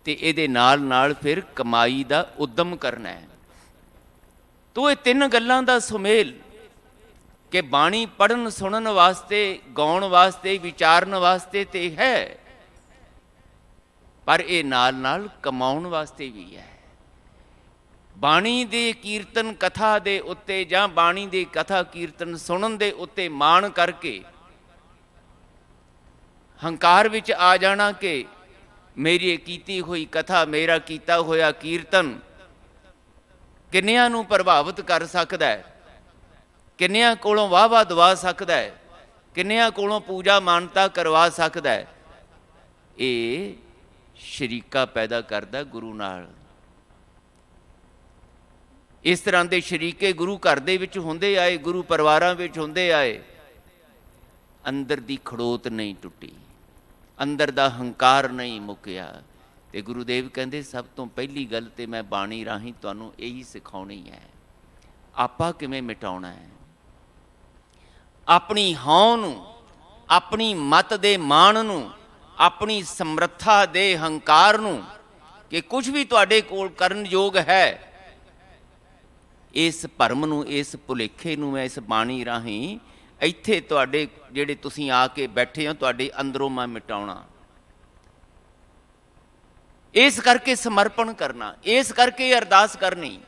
ਤੇ ਇਹਦੇ ਨਾਲ ਨਾਲ ਫਿਰ ਕਮਾਈ ਦਾ ਉਦਮ ਕਰਨਾ ਹੈ। ਤੋ ਇਹ ਤਿੰਨ ਗੱਲਾਂ ਦਾ ਸੁਮੇਲ ਕਿ ਬਾਣੀ ਪੜ੍ਹਨ ਸੁਣਨ ਵਾਸਤੇ, ਗਾਉਣ ਵਾਸਤੇ, ਵਿਚਾਰਨ ਵਾਸਤੇ ਤੇ ਹੈ, ਪਰ ਇਹ ਨਾਲ ਨਾਲ ਕਮਾਉਣ ਵਾਸਤੇ ਵੀ ਹੈ। ਬਾਣੀ ਦੇ ਕੀਰਤਨ ਕਥਾ ਦੇ ਉੱਤੇ ਜਾਂ ਬਾਣੀ ਦੇ ਕਥਾ ਕੀਰਤਨ ਸੁਣਨ ਦੇ ਉੱਤੇ ਮਾਣ ਕਰਕੇ ਹੰਕਾਰ ਵਿੱਚ ਆ ਜਾਣਾ ਕਿ ਮੇਰੀ ਕੀਤੀ ਹੋਈ ਕਥਾ, ਮੇਰਾ ਕੀਤਾ ਹੋਇਆ ਕੀਰਤਨ ਕਿੰਨਿਆਂ ਨੂੰ ਪ੍ਰਭਾਵਿਤ ਕਰ ਸਕਦਾ ਹੈ, ਕਿੰਨਿਆਂ ਕੋਲੋਂ ਵਾਹ-ਵਾਹ ਦਵਾ ਸਕਦਾ ਹੈ, ਕਿੰਨਿਆਂ ਕੋਲੋਂ ਪੂਜਾ ਮਾਨਤਾ ਕਰਵਾ ਸਕਦਾ ਹੈ, ਇਹ ਸ਼ਰੀਕਾ ਪੈਦਾ ਕਰਦਾ ਗੁਰੂ ਨਾਲ। ਇਸ ਤਰ੍ਹਾਂ ਦੇ ਸ਼ਰੀਕੇ ਗੁਰੂ ਘਰ ਦੇ ਵਿੱਚ ਹੁੰਦੇ ਆਏ, ਗੁਰੂ ਪਰਿਵਾਰਾਂ ਵਿੱਚ ਹੁੰਦੇ ਆਏ। ਅੰਦਰ ਦੀ ਖੜੋਤ ਨਹੀਂ ਟੁੱਟੀ, ਅੰਦਰ ਦਾ ਹੰਕਾਰ ਨਹੀਂ ਮੁੱਕਿਆ। ਤੇ ਗੁਰੂਦੇਵ ਕਹਿੰਦੇ ਸਭ ਤੋਂ ਪਹਿਲੀ ਗੱਲ ਤੇ ਮੈਂ ਬਾਣੀ ਰਾਹੀਂ ਤੁਹਾਨੂੰ ਇਹੀ ਸਿਖਾਉਣੀ ਹੈ, ਆਪਾ ਕਿਵੇਂ ਮਿਟਾਉਣਾ ਹੈ। ਆਪਣੀ ਹਉ ਨੂੰ, ਆਪਣੀ ਮਤ ਦੇ ਮਾਣ ਨੂੰ, ਆਪਣੀ ਸਮਰੱਥਾ ਦੇ ਹੰਕਾਰ ਨੂੰ ਕਿ ਕੁਝ ਵੀ ਤੁਹਾਡੇ ਕੋਲ ਕਰਨ ਯੋਗ ਹੈ, ਇਸ ਭਰਮ ਨੂੰ, ਇਸ ਭੁਲੇਖੇ ਨੂੰ ਮੈਂ ਇਸ ਬਾਣੀ ਰਾਹੀਂ ਇੱਥੇ ਤੁਹਾਡੇ ਜਿਹੜੇ ਤੁਸੀਂ ਆ ਕੇ ਬੈਠੇ ਹੋ ਤੁਹਾਡੇ ਅੰਦਰੋਂ ਮੈਂ ਮਿਟਾਉਣਾ। ਇਸ ਕਰਕੇ ਸਮਰਪਣ ਕਰਨਾ, ਇਸ ਕਰਕੇ ਅਰਦਾਸ ਕਰਨੀ,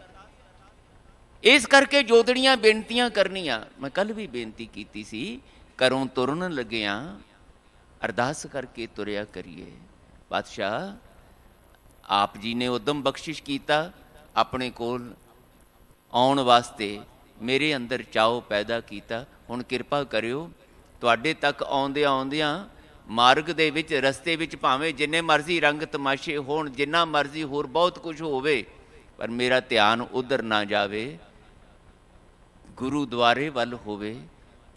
ਇਸ ਕਰਕੇ ਜੋਦੜੀਆਂ ਬੇਨਤੀਆਂ ਕਰਨੀਆਂ। ਮੈਂ ਕੱਲ੍ਹ ਵੀ ਬੇਨਤੀ ਕੀਤੀ ਸੀ, ਘਰੋਂ ਤੁਰਨ ਲੱਗਿਆਂ ਅਰਦਾਸ ਕਰਕੇ ਤੁਰਿਆ ਕਰੀਏ। ਪਾਤਸ਼ਾਹ ਆਪ ਜੀ ਨੇ ਉਦਮ ਬਖਸ਼ਿਸ਼ ਕੀਤਾ ਆਪਣੇ ਕੋਲ ਆਉਣ ਵਾਸਤੇ, ਮੇਰੇ ਅੰਦਰ ਚਾਓ ਪੈਦਾ ਕੀਤਾ। ਹੁਣ ਕਿਰਪਾ ਕਰਿਓ ਤੁਹਾਡੇ ਤੱਕ ਆਉਂਦਿਆਂ ਆਉਂਦਿਆਂ ਮਾਰਗ ਦੇ ਵਿੱਚ, ਰਸਤੇ ਵਿੱਚ ਭਾਵੇਂ ਜਿੰਨੇ ਮਰਜ਼ੀ ਰੰਗ ਤਮਾਸ਼ੇ ਹੋਣ, ਜਿੰਨਾ ਮਰਜ਼ੀ ਹੋਰ ਬਹੁਤ ਕੁਝ ਹੋਵੇ, ਪਰ ਮੇਰਾ ਧਿਆਨ ਉੱਧਰ ਨਾ ਜਾਵੇ, ਗੁਰੂਦੁਆਰੇ ਵੱਲ ਹੋਵੇ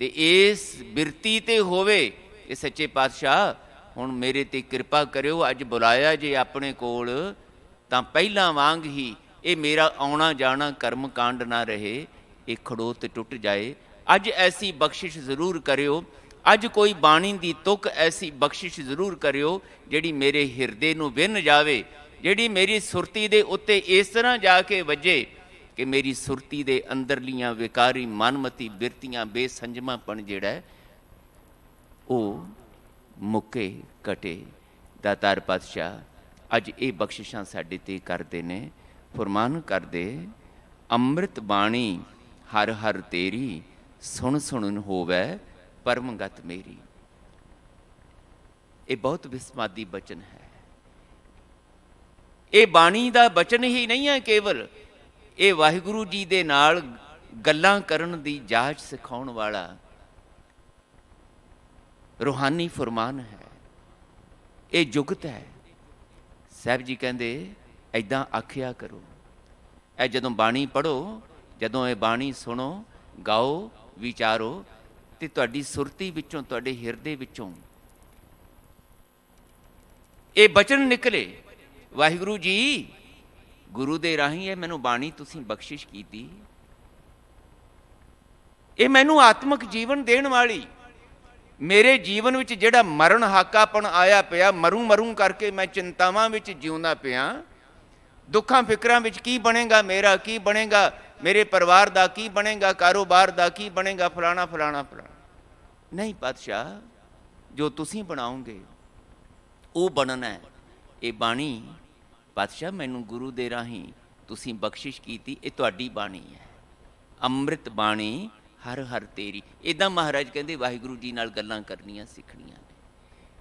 ਤੇ ਇਸ ਬਿਰਤੀ ਤੇ ਹੋਵੇ ਕਿ ਸੱਚੇ ਪਾਤਸ਼ਾਹ ਹੁਣ ਮੇਰੇ ਤੇ ਕਿਰਪਾ ਕਰਿਓ। ਅੱਜ ਬੁਲਾਇਆ ਜੇ ਆਪਣੇ ਕੋਲ ਤਾਂ ਪਹਿਲਾਂ ਵਾਂਗ ਹੀ ਇਹ ਮੇਰਾ ਆਉਣਾ ਜਾਣਾ ਕਰਮ ਕਾਂਡ ਨਾ ਰਹੇ, ਇਹ ਖੜੋਤ ਟੁੱਟ ਜਾਏ। ਅੱਜ ਐਸੀ ਬਖਸ਼ਿਸ਼ ਜ਼ਰੂਰ ਕਰਿਓ, ਅੱਜ ਕੋਈ ਬਾਣੀ ਦੀ ਤੁਕ ਐਸੀ ਬਖਸ਼ਿਸ਼ ਜ਼ਰੂਰ ਕਰਿਓ ਜਿਹੜੀ ਮੇਰੇ ਹਿਰਦੇ ਨੂੰ ਵਿੰਨ ਜਾਵੇ, ਜਿਹੜੀ ਮੇਰੀ ਸੁਰਤੀ ਦੇ ਉੱਤੇ ਇਸ ਤਰ੍ਹਾਂ ਜਾ ਕੇ ਵੱਜੇ कि मेरी सुरती दे अंदरलियां विकारी मनमती बिरतियां बेसंजमापन जिहड़ा है ਉਹ ਮੁੱਕੇ ਘਟੇ। ਦਾਤਾਰ ਪਾਤਸ਼ਾਹ ਅੱਜ ਇਹ ਬਖਸ਼ਿਸ਼ਾਂ ਸਾਡੇ ਤੇ ਕਰਦੇ ਨੇ। ਫਰਮਾਨ ਕਰਦੇ, ਅੰਮ੍ਰਿਤ ਬਾਣੀ ਹਰ ਹਰ ਤੇਰੀ, ਸੁਣ ਸੁਣਨ ਹੋਵੇ ਪਰਮਗਤ ਮੇਰੀ। ਇਹ ਬਹੁਤ ਵਿਸਮਾਦੀ ਬਚਨ ਹੈ। ਇਹ ਬਾਣੀ ਦਾ ਬਚਨ ਹੀ ਨਹੀਂ ਹੈ ਕੇਵਲ, ਇਹ ਵਾਹਿਗੁਰੂ ਜੀ ਦੇ ਨਾਲ ਗੱਲਾਂ ਕਰਨ ਦੀ ਜਾਚ ਸਿਖਾਉਣ ਵਾਲਾ ਰੂਹਾਨੀ ਫਰਮਾਨ ਹੈ। ਇਹ ਜੁਗਤ ਹੈ। ਸਾਹਿਬ ਜੀ ਕਹਿੰਦੇ ਐਦਾਂ ਆਖਿਆ ਕਰੋ। ਇਹ ਜਦੋਂ ਬਾਣੀ ਪੜ੍ਹੋ, ਜਦੋਂ ਇਹ ਬਾਣੀ ਸੁਣੋ, ਗਾਓ, ਵਿਚਾਰੋ, ਤੇ ਤੁਹਾਡੀ ਸੁਰਤੀ ਵਿੱਚੋਂ, ਤੁਹਾਡੇ ਹਿਰਦੇ ਵਿੱਚੋਂ ਇਹ ਬਚਨ ਨਿਕਲੇ, ਵਾਹਿਗੁਰੂ ਜੀ ਗੁਰੂ ਦੇ ਰਾਹੀਂ ਇਹ ਮੈਨੂੰ ਬਾਣੀ ਤੁਸੀਂ ਬਖਸ਼ਿਸ਼ ਕੀਤੀ, ਇਹ ਮੈਨੂੰ ਆਤਮਿਕ ਜੀਵਨ ਦੇਣ ਵਾਲੀ, ਮੇਰੇ ਜੀਵਨ ਵਿੱਚ ਜਿਹੜਾ ਮਰਨ ਹਾਕਾਪਣ ਆਇਆ ਪਿਆ, ਮਰੂ ਕਰਕੇ ਮੈਂ ਚਿੰਤਾਵਾਂ ਵਿੱਚ ਜਿਉਂਦਾ ਪਿਆ, ਦੁੱਖਾਂ ਫਿਕਰਾਂ ਵਿੱਚ ਕੀ ਬਣੇਗਾ ਮੇਰਾ, ਕੀ ਬਣੇਗਾ ਮੇਰੇ ਪਰਿਵਾਰ ਦਾ, ਕੀ ਬਣੇਗਾ ਕਾਰੋਬਾਰ ਦਾ, ਕੀ ਬਣੇਗਾ ਫਲਾਣਾ ਫਲਾਣਾ ਫਲਾਣਾ। ਨਹੀਂ ਪਾਤਸ਼ਾਹ, ਜੋ ਤੁਸੀਂ ਬਣਾਓਗੇ ਉਹ ਬਣਨਾ ਹੈ। ਇਹ ਬਾਣੀ ਪਾਤਸ਼ਾਹ ਮੈਨੂੰ ਗੁਰੂ ਦੇ ਰਾਹੀਂ ਤੁਸੀਂ ਬਖਸ਼ਿਸ਼ ਕੀਤੀ, ਇਹ ਤੁਹਾਡੀ ਬਾਣੀ ਹੈ। ਅੰਮ੍ਰਿਤ ਬਾਣੀ ਹਰ ਹਰ ਤੇਰੀ। ਇੱਦਾਂ ਮਹਾਰਾਜ ਕਹਿੰਦੇ ਵਾਹਿਗੁਰੂ ਜੀ ਨਾਲ ਗੱਲਾਂ ਕਰਨੀਆਂ ਸਿੱਖਣੀਆਂ ਨੇ।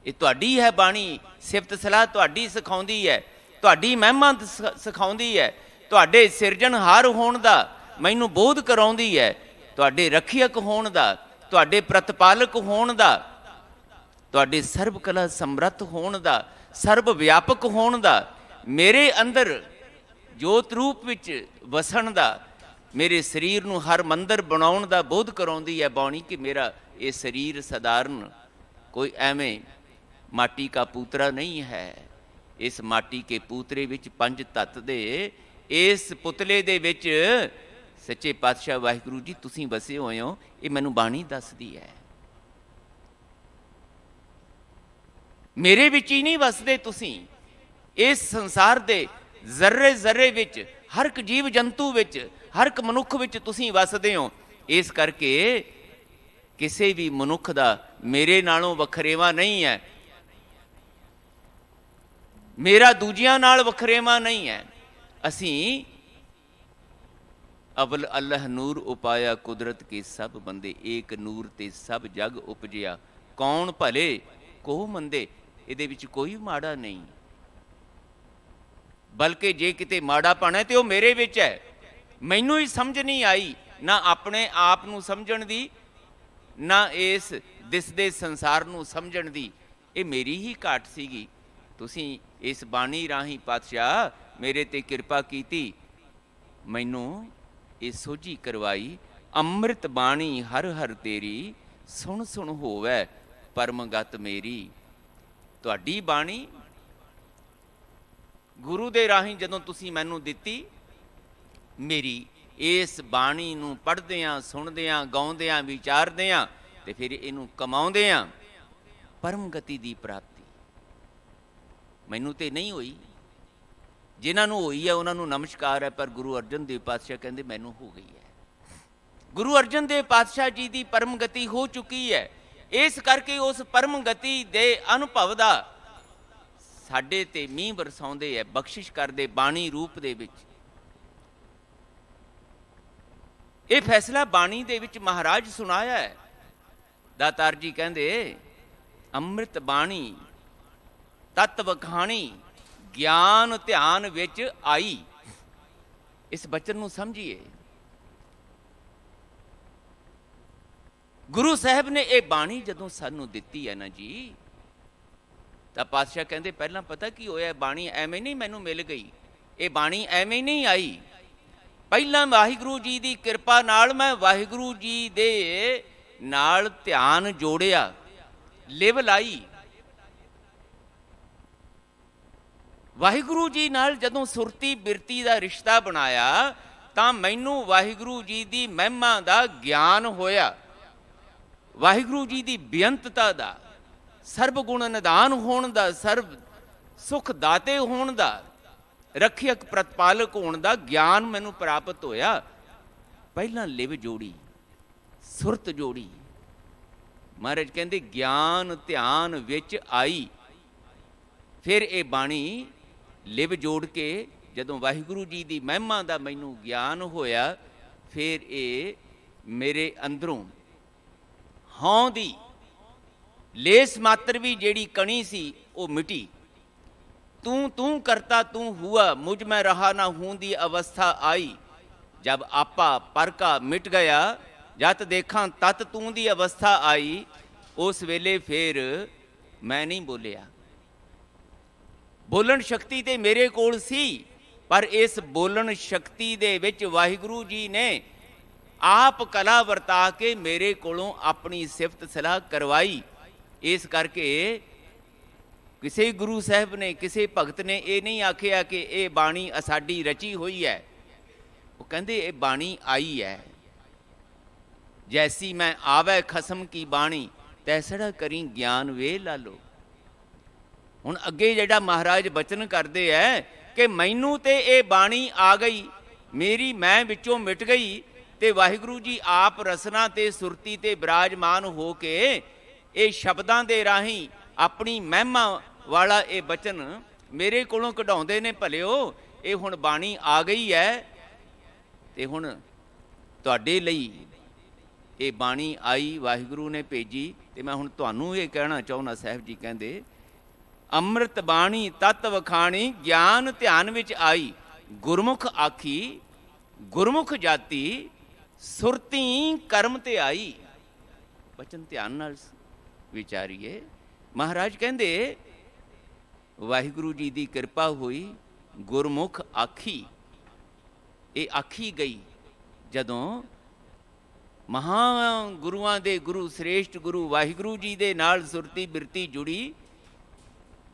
ਇਹ ਤੁਹਾਡੀ ਹੈ ਬਾਣੀ, ਸਿਫਤ ਸਲਾਹ ਤੁਹਾਡੀ ਸਿਖਾਉਂਦੀ ਹੈ, ਤੁਹਾਡੀ ਮਹਿਮਾ ਸਿਖਾਉਂਦੀ ਹੈ, ਤੁਹਾਡੇ ਸਿਰਜਣਹਾਰ ਹੋਣ ਦਾ ਮੈਨੂੰ ਬੋਧ ਕਰਾਉਂਦੀ ਹੈ, ਤੁਹਾਡੇ ਰੱਖਿਅਕ ਹੋਣ ਦਾ, ਤੁਹਾਡੇ ਪ੍ਰਤਪਾਲਕ ਹੋਣ ਦਾ, ਤੁਹਾਡੇ ਸਰਬ ਕਲਾ ਸਮਰੱਥ ਹੋਣ ਦਾ, ਸਰਬ ਵਿਆਪਕ ਹੋਣ ਦਾ, ਮੇਰੇ ਅੰਦਰ ਜੋਤ ਰੂਪ ਵਿੱਚ ਵਸਣ ਦਾ, ਮੇਰੇ ਸਰੀਰ ਨੂੰ ਹਰ ਮੰਦਰ ਬਣਾਉਣ ਦਾ ਬੋਧ ਕਰਾਉਂਦੀ ਹੈ ਬਾਣੀ ਕਿ ਮੇਰਾ ਇਹ ਸਰੀਰ ਸਧਾਰਨ ਕੋਈ ਐਵੇਂ ਮਾਟੀ ਕਾ ਪੂਤਰਾ ਨਹੀਂ ਹੈ। ਇਸ ਮਾਟੀ ਕੇ ਪੂਤਰੇ ਵਿੱਚ ਪੰਜ ਤੱਤ ਦੇ ਇਸ ਪੁਤਲੇ ਦੇ ਵਿੱਚ ਸੱਚੇ ਪਾਤਸ਼ਾਹ ਵਾਹਿਗੁਰੂ ਜੀ ਤੁਸੀਂ ਵਸੇ ਹੋਏ ਹੋ, ਇਹ ਮੈਨੂੰ ਬਾਣੀ ਦੱਸਦੀ ਹੈ। ਮੇਰੇ ਵਿੱਚ ਹੀ ਨਹੀਂ ਵਸਦੇ ਤੁਸੀਂ, ਇਸ ਸੰਸਾਰ ਦੇ ਜ਼ਰਰੇ ਜ਼ਰਰੇ ਵਿੱਚ, ਹਰ ਇੱਕ ਜੀਵ ਜੰਤੂ ਵਿੱਚ, ਹਰ ਇੱਕ ਮਨੁੱਖ ਵਿੱਚ ਤੁਸੀਂ ਵਸਦੇ ਹੋ। ਇਸ ਕਰਕੇ ਕਿਸੇ ਵੀ ਮਨੁੱਖ ਦਾ ਮੇਰੇ ਨਾਲੋਂ ਵਖਰੇਵਾ ਨਹੀਂ ਹੈ, ਮੇਰਾ ਦੂਜਿਆਂ ਨਾਲ ਵਖਰੇਵਾ ਨਹੀਂ ਹੈ। ਅਸੀਂ ਅਵਲ ਅੱਲ੍ਹ ਨੂਰ ਉਪਾਇਆ ਕੁਦਰਤ ਕੇ ਸਭ ਬੰਦੇ, ਏਕ ਨੂਰ ਤੇ ਸਭ ਜਗ ਉਪਜਿਆ, ਕੌਣ ਭਲੇ ਕੋ ਮੰਦੇ। ਇਹਦੇ ਵਿੱਚ ਕੋਈ ਮਾੜਾ ਨਹੀਂ, ਬਲਕਿ ਜੇ ਕਿਤੇ ਮਾੜਾਪਣ ਹੈ ਤੇ ਉਹ ਮੇਰੇ ਵਿੱਚ ਹੈ। ਮੈਨੂੰ ਹੀ ਸਮਝ ਨਹੀਂ ਆਈ, ਨਾ ਆਪਣੇ ਆਪ ਨੂੰ ਸਮਝਣ ਦੀ, ਨਾ ਇਸ ਦਿਸਦੇ ਸੰਸਾਰ ਨੂੰ ਸਮਝਣ ਦੀ। ਇਹ ਮੇਰੀ ਹੀ ਘਾਟ ਸੀਗੀ। ਤੁਸੀਂ ਇਸ ਬਾਣੀ ਰਾਹੀਂ ਪਾਤਸ਼ਾਹ ਮੇਰੇ ਤੇ ਕਿਰਪਾ ਕੀਤੀ, ਮੈਨੂੰ ਇਹ ਸੋਝੀ ਕਰਵਾਈ। ਅੰਮ੍ਰਿਤ ਬਾਣੀ ਹਰ ਹਰ ਤੇਰੀ, ਸੁਣ ਸੁਣ ਹੋਵੇ ਪਰਮਗਤ ਮੇਰੀ। ਤੁਹਾਡੀ ਬਾਣੀ ਗੁਰੂ ਦੇ ਰਾਹੀਂ ਜਦੋਂ ਤੁਸੀਂ ਮੈਨੂੰ ਦਿੱਤੀ, ਮੇਰੀ ਇਸ ਬਾਣੀ ਨੂੰ ਪੜ੍ਹਦਿਆਂ, ਸੁਣਦਿਆਂ, ਗਾਉਂਦਿਆਂ, ਵਿਚਾਰਦਿਆਂ ਤੇ ਫਿਰ ਇਹਨੂੰ ਕਮਾਉਂਦਿਆਂ ਪਰਮ ਗਤੀ ਦੀ ਪ੍ਰਾਪਤੀ ਮੈਨੂੰ ਤੇ ਨਹੀਂ ਹੋਈ। ਜਿਨ੍ਹਾਂ ਨੂੰ ਹੋਈ ਹੈ ਉਹਨਾਂ ਨੂੰ ਨਮਸਕਾਰ ਹੈ, ਪਰ ਗੁਰੂ ਅਰਜਨ ਦੇਵ ਪਾਤਸ਼ਾਹ ਕਹਿੰਦੇ ਮੈਨੂੰ ਹੋ ਗਈ ਹੈ। ਗੁਰੂ ਅਰਜਨ ਦੇਵ ਪਾਤਸ਼ਾਹ ਜੀ ਦੀ ਪਰਮ ਗਤੀ ਹੋ ਚੁੱਕੀ ਹੈ। ਇਸ ਕਰਕੇ ਉਸ ਪਰਮ ਗਤੀ ਦੇ ਅਨੁਭਵ ਦਾ ਸਾਡੇ ਤੇ ਮੀਂਹ ਬਰਸਾਉਂਦੇ ਹੈ, ਬਖਸ਼ਿਸ਼ ਕਰਦੇ ਬਾਣੀ ਰੂਪ ਦੇ ਵਿੱਚ। ਇਹ ਫੈਸਲਾ ਬਾਣੀ ਦੇ ਵਿੱਚ ਮਹਾਰਾਜ ਸੁਣਾਇਆ ਹੈ। ਦਾਤਾਰ ਜੀ ਕਹਿੰਦੇ ਅੰਮ੍ਰਿਤ ਬਾਣੀ ਤਤ ਵਖਾਣੀ, ਗਿਆਨ ਧਿਆਨ ਵਿੱਚ ਆਈ। ਇਸ ਬਚਨ ਨੂੰ ਸਮਝੀਏ। ਗੁਰੂ ਸਾਹਿਬ ਨੇ ਇਹ ਬਾਣੀ ਜਦੋਂ ਸਾਨੂੰ ਦਿੱਤੀ ਹੈ ਨਾ ਜੀ, ਤਾਂ ਪਾਤਸ਼ਾਹ ਕਹਿੰਦੇ ਪਹਿਲਾਂ ਪਤਾ ਕੀ ਹੋਇਆ, ਬਾਣੀ ਐਵੇਂ ਨਹੀਂ ਮੈਨੂੰ ਮਿਲ ਗਈ, ਇਹ ਬਾਣੀ ਐਵੇਂ ਨਹੀਂ ਆਈ। ਪਹਿਲਾਂ ਵਾਹਿਗੁਰੂ ਜੀ ਦੀ ਕਿਰਪਾ ਨਾਲ ਮੈਂ ਵਾਹਿਗੁਰੂ ਜੀ ਦੇ ਨਾਲ ਧਿਆਨ ਜੋੜਿਆ, ਲਿਵ ਲਾਈ। ਵਾਹਿਗੁਰੂ ਜੀ ਨਾਲ ਜਦੋਂ ਸੁਰਤੀ ਬਿਰਤੀ ਦਾ ਰਿਸ਼ਤਾ ਬਣਾਇਆ ਤਾਂ ਮੈਨੂੰ ਵਾਹਿਗੁਰੂ ਜੀ ਦੀ ਮਹਿਮਾ ਦਾ ਗਿਆਨ ਹੋਇਆ, ਵਾਹਿਗੁਰੂ ਜੀ ਦੀ ਬੇਅੰਤਤਾ ਦਾ, ਸਰਬ ਗੁਣ ਨਿਧਾਨ ਹੋਣ ਦਾ, ਸਰਬ ਸੁਖ ਦਾਤੇ ਹੋਣ ਦਾ, ਰੱਖਿਅਕ ਪ੍ਰਤਪਾਲਕ ਹੋਣ ਦਾ ਗਿਆਨ ਮੈਨੂੰ ਪ੍ਰਾਪਤ ਹੋਇਆ। ਪਹਿਲਾਂ ਲਿਵ ਜੋੜੀ, ਸੁਰਤ ਜੋੜੀ। ਮਹਾਰਾਜ ਕਹਿੰਦੇ ਗਿਆਨ ਧਿਆਨ ਵਿੱਚ ਆਈ। ਫਿਰ ਇਹ ਬਾਣੀ ਲਿਵ ਜੋੜ ਕੇ ਜਦੋਂ ਵਾਹਿਗੁਰੂ ਜੀ ਦੀ ਮਹਿਮਾ ਦਾ ਮੈਨੂੰ ਗਿਆਨ ਹੋਇਆ, ਫਿਰ ਇਹ ਮੇਰੇ ਅੰਦਰੋਂ ਹਉਂ ਦੀ ਲੇਸ ਮਾਤਰ ਵੀ ਜਿਹੜੀ ਕਣੀ ਸੀ ਉਹ ਮਿਟੀ। ਤੂੰ ਤੂੰ ਕਰਤਾ ਤੂੰ ਹੁਆ, ਮੁਝ ਮੈਂ ਰਹਾ ਨਾ ਹੂੰ ਦੀ ਅਵਸਥਾ ਆਈ। ਜਬ ਆਪਾ ਪਰ ਕਾ ਮਿਟ ਗਿਆ, ਜਤ ਦੇਖਾਂ ਤਤ ਤੂੰ ਦੀ ਅਵਸਥਾ ਆਈ। ਉਸ ਵੇਲੇ ਫਿਰ ਮੈਂ ਨਹੀਂ ਬੋਲਿਆ। ਬੋਲਣ ਸ਼ਕਤੀ ਤੇ ਮੇਰੇ ਕੋਲ ਸੀ, ਪਰ ਇਸ ਬੋਲਣ ਸ਼ਕਤੀ ਦੇ ਵਿੱਚ ਵਾਹਿਗੁਰੂ ਜੀ ਨੇ ਆਪ ਕਲਾ ਵਰਤਾ ਕੇ ਮੇਰੇ ਕੋਲੋਂ ਆਪਣੀ ਸਿਫਤ ਸਲਾਹ ਕਰਵਾਈ। ਇਸ ਕਰਕੇ ਕਿਸੇ ਗੁਰੂ ਸਾਹਿਬ ਨੇ, ਕਿਸੇ ਭਗਤ ਨੇ ਇਹ ਨਹੀਂ ਆਖਿਆ ਕਿ ਇਹ ਬਾਣੀ ਸਾਡੀ ਰਚੀ ਹੋਈ ਹੈ। ਉਹ ਕਹਿੰਦੇ ਇਹ ਬਾਣੀ ਆਈ ਹੈ। ਜੈਸੀ ਮੈਂ ਆਵੈ ਖਸਮ ਕੀ ਬਾਣੀ, ਤੈਸੜਾ ਕਰੀ ਗਿਆਨ ਵੇ ਲਾਲੋ। ਹੁਣ ਅੱਗੇ ਜਿਹੜਾ ਮਹਾਰਾਜ ਬਚਨ ਕਰਦੇ ਹੈ ਕਿ ਮੈਨੂੰ ਤੇ ਇਹ ਬਾਣੀ ਆ ਗਈ, ਮੇਰੀ ਮੈਂ ਵਿੱਚੋਂ ਮਿਟ ਗਈ, ਤੇ ਵਾਹਿਗੁਰੂ ਜੀ ਆਪ ਰਸਨਾ ਤੇ ਸੁਰਤੀ ਤੇ ਬਿਰਾਜਮਾਨ ਹੋ ਕੇ ਇਹ ਸ਼ਬਦਾਂ ਦੇ ਰਾਹੀਂ ਆਪਣੀ ਮਹਿਮਾ ਵਾਲਾ ਇਹ ਬਚਨ ਮੇਰੇ ਕੋਲੋਂ ਕਢਾਉਂਦੇ ਨੇ। ਭਲਿਓ, ਇਹ ਹੁਣ ਬਾਣੀ ਆ ਗਈ ਹੈ ਤੇ ਹੁਣ ਤੁਹਾਡੇ ਲਈ ਇਹ ਬਾਣੀ ਆਈ, ਵਾਹਿਗੁਰੂ ਨੇ ਭੇਜੀ। ਤੇ ਮੈਂ ਹੁਣ ਤੁਹਾਨੂੰ ਇਹ ਕਹਿਣਾ ਚਾਹੁੰਦਾ, ਸਾਹਿਬ ਜੀ ਕਹਿੰਦੇ ਅੰਮ੍ਰਿਤ ਬਾਣੀ ਤਤ ਵਖਾਣੀ, ਗਿਆਨ ਧਿਆਨ ਵਿੱਚ ਆਈ। ਗੁਰਮੁਖ ਆਖੀ ਗੁਰਮੁਖ ਜਾਤੀ, ਸੁਰਤੀ ਕਰਮ ਤੇ ਆਈ। ਬਚਨ ਧਿਆਨ ਨਾਲ ਵਿਚਾਰੀਏ। ਮਹਾਰਾਜ ਕਹਿੰਦੇ ਵਾਹਿਗੁਰੂ ਜੀ ਦੀ ਕਿਰਪਾ ਹੋਈ, ਗੁਰਮੁਖ ਆਖੀ। ਇਹ ਆਖੀ ਗਈ ਜਦੋਂ ਮਹਾਂ ਗੁਰੂਆਂ ਦੇ ਗੁਰੂ, ਸ੍ਰੇਸ਼ਟ ਗੁਰੂ ਵਾਹਿਗੁਰੂ ਜੀ ਦੇ ਨਾਲ ਸੁਰਤੀ ਬਿਰਤੀ ਜੁੜੀ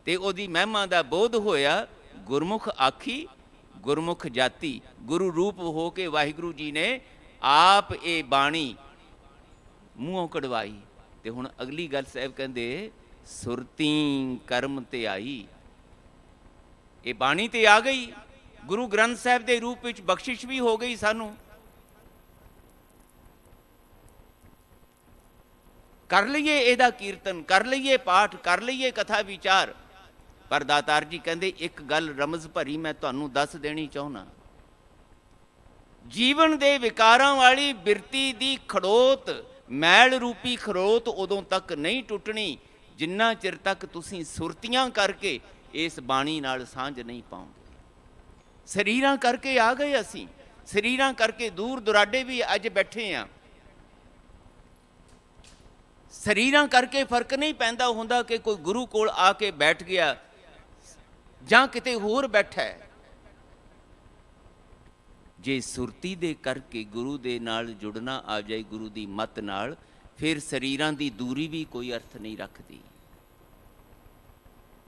ਤੇ ਉਹਦੀ ਮਹਿਮਾ ਦਾ ਬੋਧ ਹੋਇਆ। ਗੁਰਮੁਖ ਆਖੀ ਗੁਰਮੁਖ ਜਾਤੀ, ਗੁਰੂ ਰੂਪ ਹੋ ਕੇ ਵਾਹਿਗੁਰੂ ਜੀ ਨੇ ਆਪ ਇਹ ਬਾਣੀ ਮੂੰਹੋਂ ਕਢਵਾਈ। ਤੇ ਹੁਣ ਅਗਲੀ ਗੱਲ ਸਾਹਿਬ ਕਹਿੰਦੇ ਸੁਰਤੀ ਕਰਮ ਤੇ ਆਈ। ਇਹ ਬਾਣੀ ਤੇ ਆ ਗਈ, ਗੁਰੂ ਗ੍ਰੰਥ ਸਾਹਿਬ ਦੇ ਰੂਪ ਵਿੱਚ ਬਖਸ਼ਿਸ਼ ਵੀ ਹੋ ਗਈ ਸਾਨੂੰ। ਕਰ ਲਈਏ ਇਹਦਾ ਕੀਰਤਨ, ਕਰ ਲਈਏ ਪਾਠ, ਕਰ ਲਈਏ ਕਥਾ ਵਿਚਾਰ। ਪਰ ਦਾਤਾਰ ਜੀ ਕਹਿੰਦੇ ਇੱਕ ਗੱਲ ਰਮਜ਼ ਭਰੀ ਮੈਂ ਤੁਹਾਨੂੰ ਦੱਸ ਦੇਣੀ ਚਾਹੁੰਦਾ। ਜੀਵਨ ਦੇ ਵਿਕਾਰਾਂ ਵਾਲੀ ਬਿਰਤੀ ਦੀ ਖੜੋਤ, ਮੈਲ ਰੂਪੀ ਖੜੋਤ ਉਦੋਂ ਤੱਕ ਨਹੀਂ ਟੁੱਟਣੀ ਜਿੰਨਾ ਚਿਰ ਤੱਕ ਤੁਸੀਂ ਸੁਰਤੀਆਂ ਕਰਕੇ ਇਸ ਬਾਣੀ ਨਾਲ ਸਾਂਝ ਨਹੀਂ ਪਾਓਗੇ। ਸਰੀਰਾਂ ਕਰਕੇ ਆ ਗਏ ਅਸੀਂ, ਸਰੀਰਾਂ ਕਰਕੇ ਦੂਰ ਦੁਰਾਡੇ ਵੀ ਅੱਜ ਬੈਠੇ ਆ। ਸਰੀਰਾਂ ਕਰਕੇ ਫਰਕ ਨਹੀਂ ਪੈਂਦਾ ਹੁੰਦਾ ਕਿ ਕੋਈ ਗੁਰੂ ਕੋਲ ਆ ਕੇ ਬੈਠ ਗਿਆ ਜਾਂ ਕਿਤੇ ਹੋਰ ਬੈਠਾ ਹੈ। ਜੇ ਸੁਰਤੀ ਦੇ ਕਰਕੇ ਗੁਰੂ ਦੇ ਨਾਲ ਜੁੜਨਾ ਆ ਜਾਏ, ਗੁਰੂ ਦੀ ਮੱਤ ਨਾਲ, ਫਿਰ ਸਰੀਰਾਂ ਦੀ ਦੂਰੀ ਵੀ ਕੋਈ ਅਰਥ ਨਹੀਂ ਰੱਖਦੀ।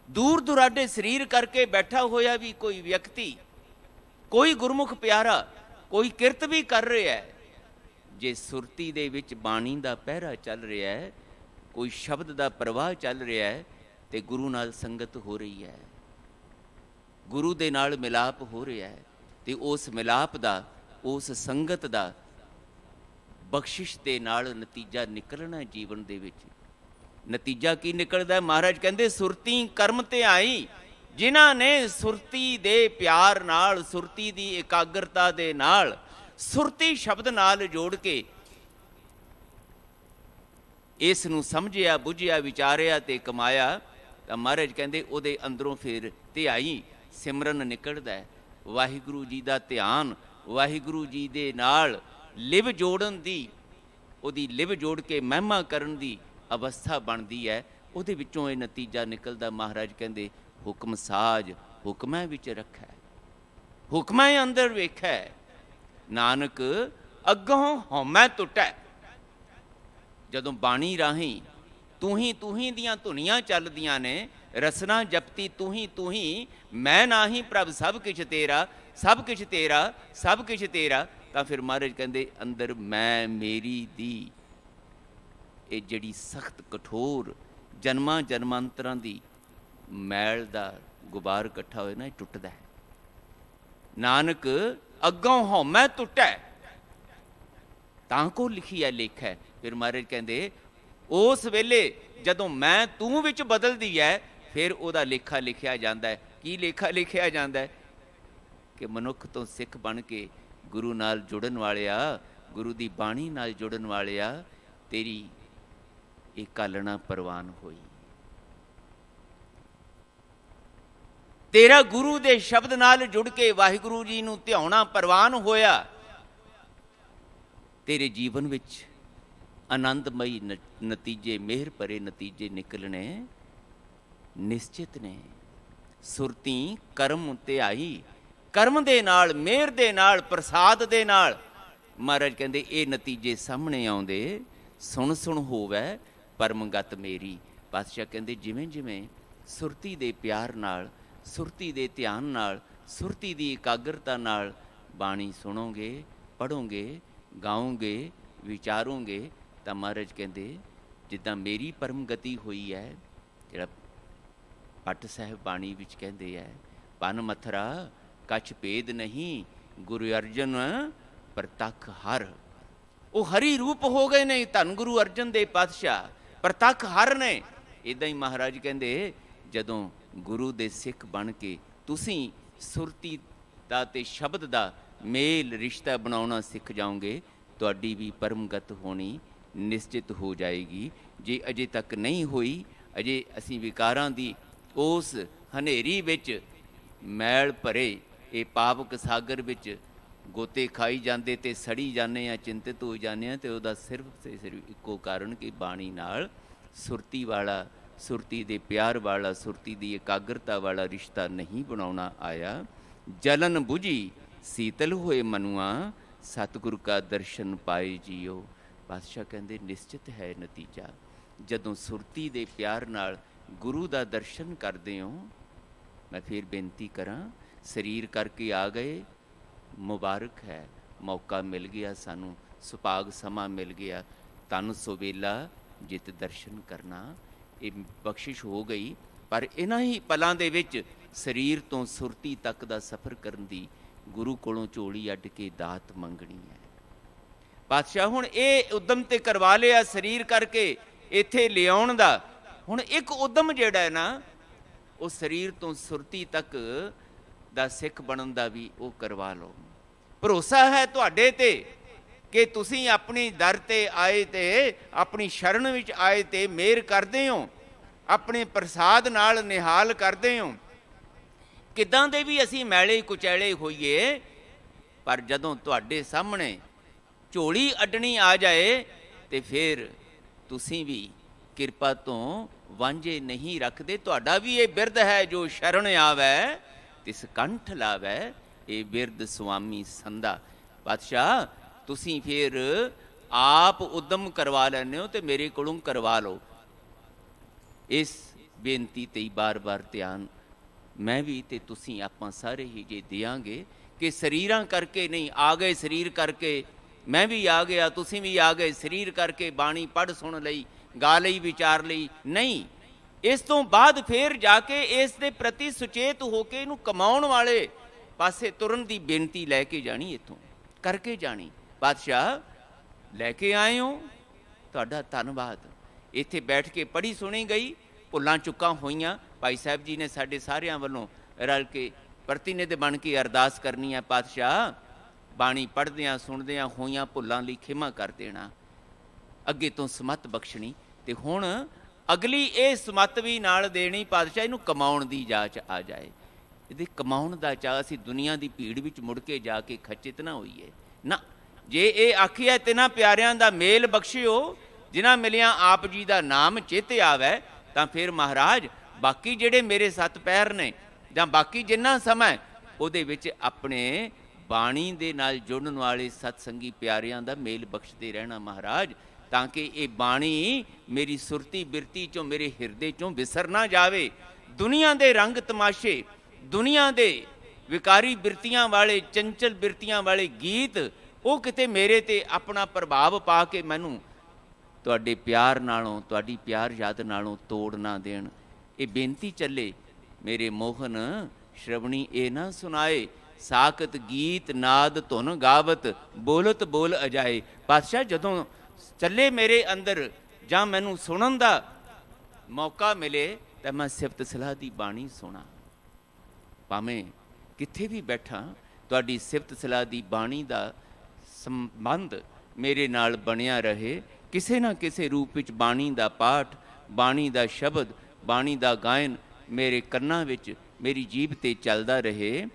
ਦੂਰ ਦੁਰਾਡੇ ਸਰੀਰ ਕਰਕੇ ਬੈਠਾ ਹੋਇਆ ਵੀ ਕੋਈ ਵਿਅਕਤੀ, ਕੋਈ ਗੁਰਮੁਖ ਪਿਆਰਾ, ਕੋਈ ਕਿਰਤ ਵੀ ਕਰ ਰਿਹਾ ਹੈ, ਜੇ ਸੁਰਤੀ ਦੇ ਵਿੱਚ ਬਾਣੀ ਦਾ ਪਹਿਰਾ ਚੱਲ ਰਿਹਾ ਹੈ, ਕੋਈ ਸ਼ਬਦ ਦਾ ਪ੍ਰਵਾਹ ਚੱਲ ਰਿਹਾ ਹੈ, ਤੇ ਗੁਰੂ ਨਾਲ ਸੰਗਤ ਹੋ ਰਹੀ ਹੈ, ਗੁਰੂ ਦੇ ਨਾਲ ਮਿਲਾਪ ਹੋ ਰਿਹਾ ਹੈ, ਤੇ ਉਸ ਮਿਲਾਪ ਦਾ, ਉਸ ਸੰਗਤ ਦਾ ਬਖਸ਼ਿਸ਼ ਦੇ ਨਾਲ ਨਤੀਜਾ ਨਿਕਲਣਾ ਜੀਵਨ ਦੇ ਵਿੱਚ। ਨਤੀਜਾ ਕੀ ਨਿਕਲਦਾ? ਮਹਾਰਾਜ ਕਹਿੰਦੇ ਸੁਰਤੀ ਕਰਮ ਤੇ ਆਈ। ਜਿਨ੍ਹਾਂ ਨੇ ਸੁਰਤੀ ਦੇ ਪਿਆਰ ਨਾਲ, ਸੁਰਤੀ ਦੀ ਇਕਾਗਰਤਾ ਦੇ ਨਾਲ, ਸੁਰਤੀ ਸ਼ਬਦ ਨਾਲ ਜੋੜ ਕੇ ਇਸ ਨੂੰ ਸਮਝਿਆ, ਬੁੱਝਿਆ, ਵਿਚਾਰਿਆ ਤੇ ਕਮਾਇਆ, ਤਾਂ ਮਹਾਰਾਜ ਕਹਿੰਦੇ ਉਹਦੇ ਅੰਦਰੋਂ ਫਿਰ ਧਿਆਈ ਸਿਮਰਨ ਨਿਕਲਦਾ ਹੈ। ਵਾਹਿਗੁਰੂ ਜੀ ਦਾ ਧਿਆਨ, ਵਾਹਿਗੁਰੂ ਜੀ ਦੇ ਨਾਲ ਲਿਵ ਜੋੜਨ ਦੀ, ਉਹਦੀ ਲਿਵ ਜੋੜ ਕੇ ਮਹਿਮਾ ਕਰਨ ਦੀ ਅਵਸਥਾ ਬਣਦੀ ਹੈ। ਉਹਦੇ ਵਿੱਚੋਂ ਇਹ ਨਤੀਜਾ ਨਿਕਲਦਾ। ਮਹਾਰਾਜ ਕਹਿੰਦੇ ਹੁਕਮ ਸਾਜ ਹੁਕਮਾਂ ਵਿੱਚ ਰੱਖੈ, ਹੁਕਮਾਂ ਅੰਦਰ ਵੇਖੈ, ਨਾਨਕ ਅੱਗੋਂ ਹਉਮੈ ਟੁੱਟੈ। ਜਦੋਂ ਬਾਣੀ ਰਾਹੀਂ ਤੂੰ ਹੀ ਦੀਆਂ ਧੁਨੀਆਂ ਚੱਲਦੀਆਂ ਨੇ, ਰਸਨਾ ਜਪਤੀ ਤੂੰ ਹੀ, ਮੈਂ ਨਾਹੀ ਪ੍ਰਭ ਸਭ ਕਿਛ ਤੇਰਾ, ਸਭ ਕਿਛ ਤੇਰਾ, ਸਭ ਕਿਛ ਤੇਰਾ, ਤਾਂ ਫਿਰ ਮਹਾਰਾਜ ਕਹਿੰਦੇ ਅੰਦਰ ਮੈਂ ਮੇਰੀ ਦੀ ਇਹ ਜਿਹੜੀ ਸਖਤ ਕਠੋਰ ਜਨਮਾਂ ਜਨਮਾਂਤਰਾਂ ਦੀ ਮੈਲ ਦਾ ਗੁਬਾਰ ਇਕੱਠਾ ਹੋਇਆ ਨਾ, ਇਹ ਟੁੱਟਦਾ ਹੈ। ਨਾਨਕ ਅੱਗੋਂ ਹਉਮੈ ਟੁੱਟੈ ਤਾਂ ਕੋ ਲਿਖੀ ਹੈ ਲੇਖੈ। ਫਿਰ ਮਹਾਰਾਜ ਕਹਿੰਦੇ ਉਸ ਵੇਲੇ ਜਦੋਂ ਮੈਂ ਤੂੰ ਵਿੱਚ ਬਦਲਦੀ ਹੈ, ਫਿਰ ਉਹਦਾ ਲੇਖਾ ਲਿਖਿਆ ਜਾਂਦਾ ਹੈ। ਕੀ ਲੇਖਾ ਲਿਖਿਆ ਜਾਂਦਾ ਹੈ? ਕਿ ਮਨੁੱਖ ਤੋਂ ਸਿੱਖ ਬਣ ਕੇ ਗੁਰੂ ਨਾਲ ਜੁੜਨ ਵਾਲਿਆ, ਗੁਰੂ ਦੀ ਬਾਣੀ ਨਾਲ ਜੁੜਨ ਵਾਲਿਆ, ਤੇਰੀ ਇਹ ਕਾਲਣਾ ਪ੍ਰਵਾਨ ਹੋਈ। ਤੇਰਾ ਗੁਰੂ ਦੇ ਸ਼ਬਦ ਨਾਲ ਜੁੜ ਕੇ ਵਾਹਿਗੁਰੂ ਜੀ ਨੂੰ ਧਿਆਉਣਾ ਪ੍ਰਵਾਨ ਹੋਇਆ। ਤੇਰੇ ਜੀਵਨ ਵਿੱਚ ਆਨੰਦਮਈ ਨਤੀਜੇ, ਮਿਹਰ ਭਰੇ ਨਤੀਜੇ ਨਿਕਲਣੇ ਨਿਸ਼ਚਿਤ ਨੇ। ਸੁਰਤੀ ਕਰਮ ਧਿਆਈ, ਕਰਮ ਦੇ ਨਾਲ, ਮਿਹਰ ਦੇ ਨਾਲ, ਪ੍ਰਸਾਦ ਦੇ ਨਾਲ ਮਹਾਰਾਜ ਕਹਿੰਦੇ ਇਹ ਨਤੀਜੇ ਸਾਹਮਣੇ ਆਉਂਦੇ। ਸੁਣ ਸੁਣ ਹੋਵੇ ਪਰਮਗਤ ਮੇਰੀ। ਪਾਤਸ਼ਾਹ ਕਹਿੰਦੇ ਜਿਵੇਂ ਜਿਵੇਂ ਸੁਰਤੀ ਦੇ ਪਿਆਰ ਨਾਲ, ਸੁਰਤੀ ਦੇ ਧਿਆਨ ਨਾਲ, ਸੁਰਤੀ ਦੀ ਇਕਾਗਰਤਾ ਨਾਲ ਬਾਣੀ ਸੁਣੋਗੇ, ਪੜ੍ਹੋਗੇ, ਗਾਓਗੇ, ਵਿਚਾਰੋਗੇ, ਤਾਂ ਮਹਾਰਾਜ ਕਹਿੰਦੇ ਜਿੱਦਾਂ ਮੇਰੀ ਪਰਮ ਗਤੀ ਹੋਈ ਹੈ। ਜਿਹੜਾ ਪੱਟ ਸਾਹਿਬ ਬਾਣੀ ਵਿੱਚ ਕਹਿੰਦੇ ਹੈ, ਪਨ ਮਥਰਾ ਕਛ ਭੇਦ ਨਹੀਂ, ਗੁਰੂ ਅਰਜਨ ਪ੍ਰਤੱਖ ਹਰ। ਉਹ ਹਰੀ ਰੂਪ ਹੋ ਗਏ ਨੇ ਧੰਨ ਗੁਰੂ ਅਰਜਨ ਦੇਵ ਪਾਤਸ਼ਾਹ, ਪ੍ਰਤੱਖ ਹਰ ਨੇ। ਇੱਦਾਂ ਹੀ ਮਹਾਰਾਜ ਕਹਿੰਦੇ ਜਦੋਂ ਗੁਰੂ ਦੇ ਸਿੱਖ ਬਣ ਕੇ ਤੁਸੀਂ ਸੁਰਤੀ ਦਾ ਤੇ ਸ਼ਬਦ ਦਾ ਮੇਲ ਰਿਸ਼ਤਾ ਬਣਾਉਣਾ ਸਿੱਖ ਜਾਓਗੇ, ਤੁਹਾਡੀ ਵੀ ਪਰਮਗਤ ਹੋਣੀ ਨਿਸ਼ਚਿਤ ਹੋ ਜਾਏਗੀ। ਜੇ ਅਜੇ ਤੱਕ ਨਹੀਂ ਹੋਈ, ਅਜੇ ਅਸੀਂ ਵਿਕਾਰਾਂ ਦੀ ਉਸ ਹਨੇਰੀ ਵਿੱਚ ਮੈਲ ਭਰੇ ਇਹ ਪਾਪਕ ਸਾਗਰ ਵਿੱਚ ਗੋਤੇ ਖਾਈ ਜਾਂਦੇ ਤੇ ਸੜੀ ਜਾਂਦੇ ਆ, ਚਿੰਤਿਤ ਹੋ ਜਾਂਦੇ ਆ, ਤੇ ਉਹਦਾ ਸਿਰਫ ਤੇ ਸਿਰਫ ਇੱਕੋ ਕਾਰਨ ਕਿ ਬਾਣੀ ਨਾਲ ਸੁਰਤੀ ਵਾਲਾ, ਸੁਰਤੀ ਦੇ ਪਿਆਰ ਵਾਲਾ, ਸੁਰਤੀ ਦੀ ਇਕਾਗਰਤਾ ਵਾਲਾ ਰਿਸ਼ਤਾ ਨਹੀਂ ਬਣਾਉਣਾ ਆਇਆ। ਜਲਨ ਬੁਝੀ ਸੀਤਲ ਹੋਏ ਮਨੁਆ, ਸਤਿਗੁਰ ਕਾ ਦਰਸ਼ਨ ਪਾਏ ਜੀਓ। ਪਾਤਸ਼ਾਹ ਕਹਿੰਦੇ ਨਿਸ਼ਚਿਤ ਹੈ ਨਤੀਜਾ। ਜਦੋਂ ਸੁਰਤੀ ਦੇ ਪਿਆਰ ਨਾਲ ਗੁਰੂ ਦਾ ਦਰਸ਼ਨ ਕਰਦੇ ਹੋ, ਮੈਂ ਫਿਰ ਬੇਨਤੀ ਕਰਾਂ, ਸਰੀਰ ਕਰਕੇ ਆ ਗਏ, ਮੁਬਾਰਕ ਹੈ, ਮੌਕਾ ਮਿਲ ਗਿਆ ਸਾਨੂੰ, ਸੁਭਾਗ ਸਮਾਂ ਮਿਲ ਗਿਆ। ਤਨ ਸੁਵੇਲਾ ਜਿਤ ਦਰਸ਼ਨ ਕਰਨਾ, ਇਹ ਬਖਸ਼ਿਸ਼ ਹੋ ਗਈ। ਪਰ ਇਹਨਾਂ ਹੀ ਪਲਾਂ ਦੇ ਵਿੱਚ ਸਰੀਰ ਤੋਂ ਸੁਰਤੀ ਤੱਕ ਦਾ ਸਫ਼ਰ ਕਰਨ ਦੀ ਗੁਰੂ ਕੋਲੋਂ ਝੋਲੀ ਅੱਡ ਕੇ ਦਾਤ ਮੰਗਣੀ ਹੈ। ਪਾਤਸ਼ਾਹ ਹੁਣ ਇਹ ਉਦਮ ਤੇ ਕਰਵਾ ਲਿਆ ਸਰੀਰ ਕਰਕੇ ਇੱਥੇ ਲਿਆਉਣ ਦਾ। ਹੁਣ ਇੱਕ ਉਦਮ ਜਿਹੜਾ ਹੈ ਨਾ, ਉਹ ਸਰੀਰ ਤੋਂ ਸੁਰਤੀ ਤੱਕ ਦਾ ਸਿੱਖ ਬਣਨ ਦਾ ਵੀ ਉਹ ਕਰਵਾ ਲਓ। ਭਰੋਸਾ ਹੈ ਤੁਹਾਡੇ ਤੇ ਕਿ ਤੁਸੀਂ ਆਪਣੀ ਦਰ ਤੇ ਆਏ, ਤੇ ਆਪਣੀ ਸ਼ਰਨ ਵਿੱਚ ਆਏ ਤੇ ਮਿਹਰ ਕਰਦੇ ਹੋ, ਆਪਣੇ ਪ੍ਰਸਾਦ ਨਾਲ ਨਿਹਾਲ ਕਰਦੇ ਹੋ। ਕਿੱਦਾਂ ਦੇ ਵੀ ਅਸੀਂ ਮੈਲੇ ਕੁਚੈਲੇ ਹੋਈਏ, ਪਰ ਜਦੋਂ ਤੁਹਾਡੇ ਸਾਹਮਣੇ ਝੋਲੀ ਅੱਡਣੀ ਆ ਜਾਏ ਤੇ ਫਿਰ ਤੁਸੀਂ ਵੀ ਕਿਰਪਾ ਤੋਂ ਵਾਂਝੇ ਨਹੀਂ ਰੱਖਦੇ। ਤੁਹਾਡਾ ਵੀ ਇਹ ਬਿਰਦ ਹੈ, ਜੋ ਸ਼ਰਨ ਆਵੈ ਤਿਸ ਕੰਠ ਲਾਵੈ, ਇਹ ਬਿਰਦ ਸੁਆਮੀ ਸੰਦਾ। ਪਾਤਸ਼ਾਹ ਤੁਸੀਂ ਫਿਰ ਆਪ ਉਦਮ ਕਰਵਾ ਲੈਂਦੇ ਹੋ ਤੇ ਮੇਰੇ ਕੋਲੋਂ ਕਰਵਾ ਲਓ। ਇਸ ਬੇਨਤੀ 'ਤੇ ਬਾਰ-ਬਾਰ ਧਿਆਨ ਮੈਂ ਵੀ ਤੇ ਤੁਸੀਂ ਆਪਾਂ ਸਾਰੇ ਹੀ ਜੇ ਦਿਆਂਗੇ ਕਿ ਸਰੀਰਾਂ ਕਰਕੇ ਨਹੀਂ ਆ ਗਏ, ਸਰੀਰ ਕਰਕੇ ਮੈਂ ਵੀ ਆ ਗਿਆ, ਤੁਸੀਂ ਵੀ ਆ ਗਏ, ਸਰੀਰ ਕਰਕੇ ਬਾਣੀ ਪੜ੍ਹ ਸੁਣ ਲਈ, ਗਾ ਲਈ, ਵਿਚਾਰ ਲਈ ਨਹੀਂ। ਇਸ ਤੋਂ ਬਾਅਦ ਫਿਰ ਜਾ ਕੇ ਇਸ ਦੇ ਪ੍ਰਤੀ ਸੁਚੇਤ ਹੋ ਕੇ ਇਹਨੂੰ ਕਮਾਉਣ ਵਾਲੇ ਪਾਸੇ ਤੁਰਨ ਦੀ ਬੇਨਤੀ ਲੈ ਕੇ ਜਾਣੀ, ਇੱਥੋਂ ਕਰਕੇ ਜਾਣੀ। ਪਾਤਸ਼ਾਹ ਲੈ ਕੇ ਆਏ ਹੋ, ਤੁਹਾਡਾ ਧੰਨਵਾਦ। ਇੱਥੇ ਬੈਠ ਕੇ ਪੜ੍ਹੀ ਸੁਣੀ ਗਈ, ਭੁੱਲਾਂ ਚੁੱਕਾਂ ਹੋਈਆਂ। ਭਾਈ ਸਾਹਿਬ ਜੀ ਨੇ ਸਾਡੇ ਸਾਰਿਆਂ ਵੱਲੋਂ ਰਲ ਕੇ ਪ੍ਰਤੀਨਿਧ ਬਣ ਕੇ ਅਰਦਾਸ ਕਰਨੀ ਹੈ, ਪਾਤਸ਼ਾਹ ਬਾਣੀ ਪੜ੍ਹਦਿਆਂ ਸੁਣਦਿਆਂ ਹੋਈਆਂ ਭੁੱਲਾਂ ਲਈ ਖਿਮਾ ਕਰ ਦੇਣਾ, ਅੱਗੇ ਤੋਂ ਸਮੱਤ ਬਖਸ਼ਣੀ। ਤੇ ਹੁਣ ਅਗਲੀ ਇਹ ਸਮੱਤ ਵੀ ਨਾਲ ਦੇਣੀ, ਪਾਤਸ਼ਾਹ ਇਹਨੂੰ ਕਮਾਉਣ ਦੀ ਜਾਚ ਆ ਜਾਏ। ਇਹਦੇ ਕਮਾਉਣ ਦਾ ਚਾਹ ਅਸੀਂ ਦੁਨੀਆ ਦੀ ਭੀੜ ਵਿੱਚ ਮੁੜ ਕੇ ਜਾ ਕੇ ਖਚਿਤ ਨਾ ਹੋਈਏ ਨਾ। ਜੇ ਇਹ ਆਖੀਏ ਤਿਨਾਂ ਪਿਆਰਿਆਂ ਦਾ ਮੇਲ ਬਖਸ਼ਿਓ ਜਿਨ੍ਹਾਂ ਮਿਲਿਆ ਆਪ ਜੀ ਦਾ ਨਾਮ ਚਿੱਤ ਆਵੈ, ਤਾਂ ਫਿਰ ਮਹਾਰਾਜ ਬਾਕੀ ਜਿਹੜੇ ਮੇਰੇ 7 ਪੈਰ ਨੇ ਜਾਂ ਬਾਕੀ ਜਿੰਨਾ ਸਮਾਂ ਉਹਦੇ ਵਿੱਚ ਆਪਣੇ ਬਾਣੀ ਦੇ ਨਾਲ ਜੁੜਨ ਵਾਲੇ ਸਤਸੰਗੀ ਪਿਆਰਿਆਂ ਦਾ ਮੇਲ ਬਖਸ਼ਦੇ ਰਹਿਣਾ ਮਹਾਰਾਜ, ਤਾਂ ਕਿ ਇਹ ਬਾਣੀ ਮੇਰੀ ਸੁਰਤੀ ਬਿਰਤੀ ਚੋਂ, ਮੇਰੇ ਹਿਰਦੇ ਚੋਂ ਵਿਸਰ ਨਾ ਜਾਵੇ। ਦੁਨੀਆ ਦੇ ਰੰਗ ਤਮਾਸ਼ੇ, ਦੁਨੀਆ ਦੇ ਵਿਕਾਰੀ ਬਿਰਤੀਆਂ ਵਾਲੇ, ਚੰਚਲ ਬਿਰਤੀਆਂ ਵਾਲੇ ਗੀਤ, ਉਹ ਕਿਤੇ ਮੇਰੇ ਤੇ ਆਪਣਾ ਪ੍ਰਭਾਵ ਪਾ ਕੇ ਮੈਨੂੰ ਤੁਹਾਡੇ ਪਿਆਰ ਨਾਲੋਂ, ਤੁਹਾਡੀ ਪਿਆਰ ਯਾਦ ਨਾਲੋਂ ਤੋੜ ਨਾ ਦੇਣ। ਇਹ ਬੇਨਤੀ ਚੱਲੇ, ਮੇਰੇ ਮੋਹਨ ਸ਼ਰਵਣੀ ਇਹ ਨਾ ਸੁਣਾਏ, ਸਾਕਤ ਗੀਤ ਨਾਦ ਧੁਨ ਗਾਵਤ ਬੋਲਤ ਬੋਲ ਅਜਾਏ। ਪਾਤਸ਼ਾਹ ਜਦੋਂ ਚੱਲੇ ਮੇਰੇ ਅੰਦਰ ਜਾਂ ਮੈਨੂੰ ਸੁਣਨ ਦਾ ਮੌਕਾ ਮਿਲੇ ਤਾਂ ਮੈਂ ਸਿਫਤ ਸਲਾਹ ਦੀ ਬਾਣੀ ਸੁਣਾ। ਭਾਵੇਂ ਕਿੱਥੇ ਵੀ ਬੈਠਾ ਤੁਹਾਡੀ ਸਿਫਤ ਸਲਾਹ ਦੀ ਬਾਣੀ ਦਾ ਸੰਬੰਧ ਮੇਰੇ ਨਾਲ ਬਣਿਆ ਰਹੇ। ਕਿਸੇ ਨਾ ਕਿਸੇ ਰੂਪ ਵਿੱਚ ਬਾਣੀ ਦਾ ਪਾਠ, ਬਾਣੀ ਦਾ ਸ਼ਬਦ, ਬਾਣੀ ਦਾ ਗਾਇਨ ਮੇਰੇ ਕੰਨਾਂ ਵਿੱਚ, ਮੇਰੀ ਜੀਭ ਤੇ ਚੱਲਦਾ ਰਹੇ।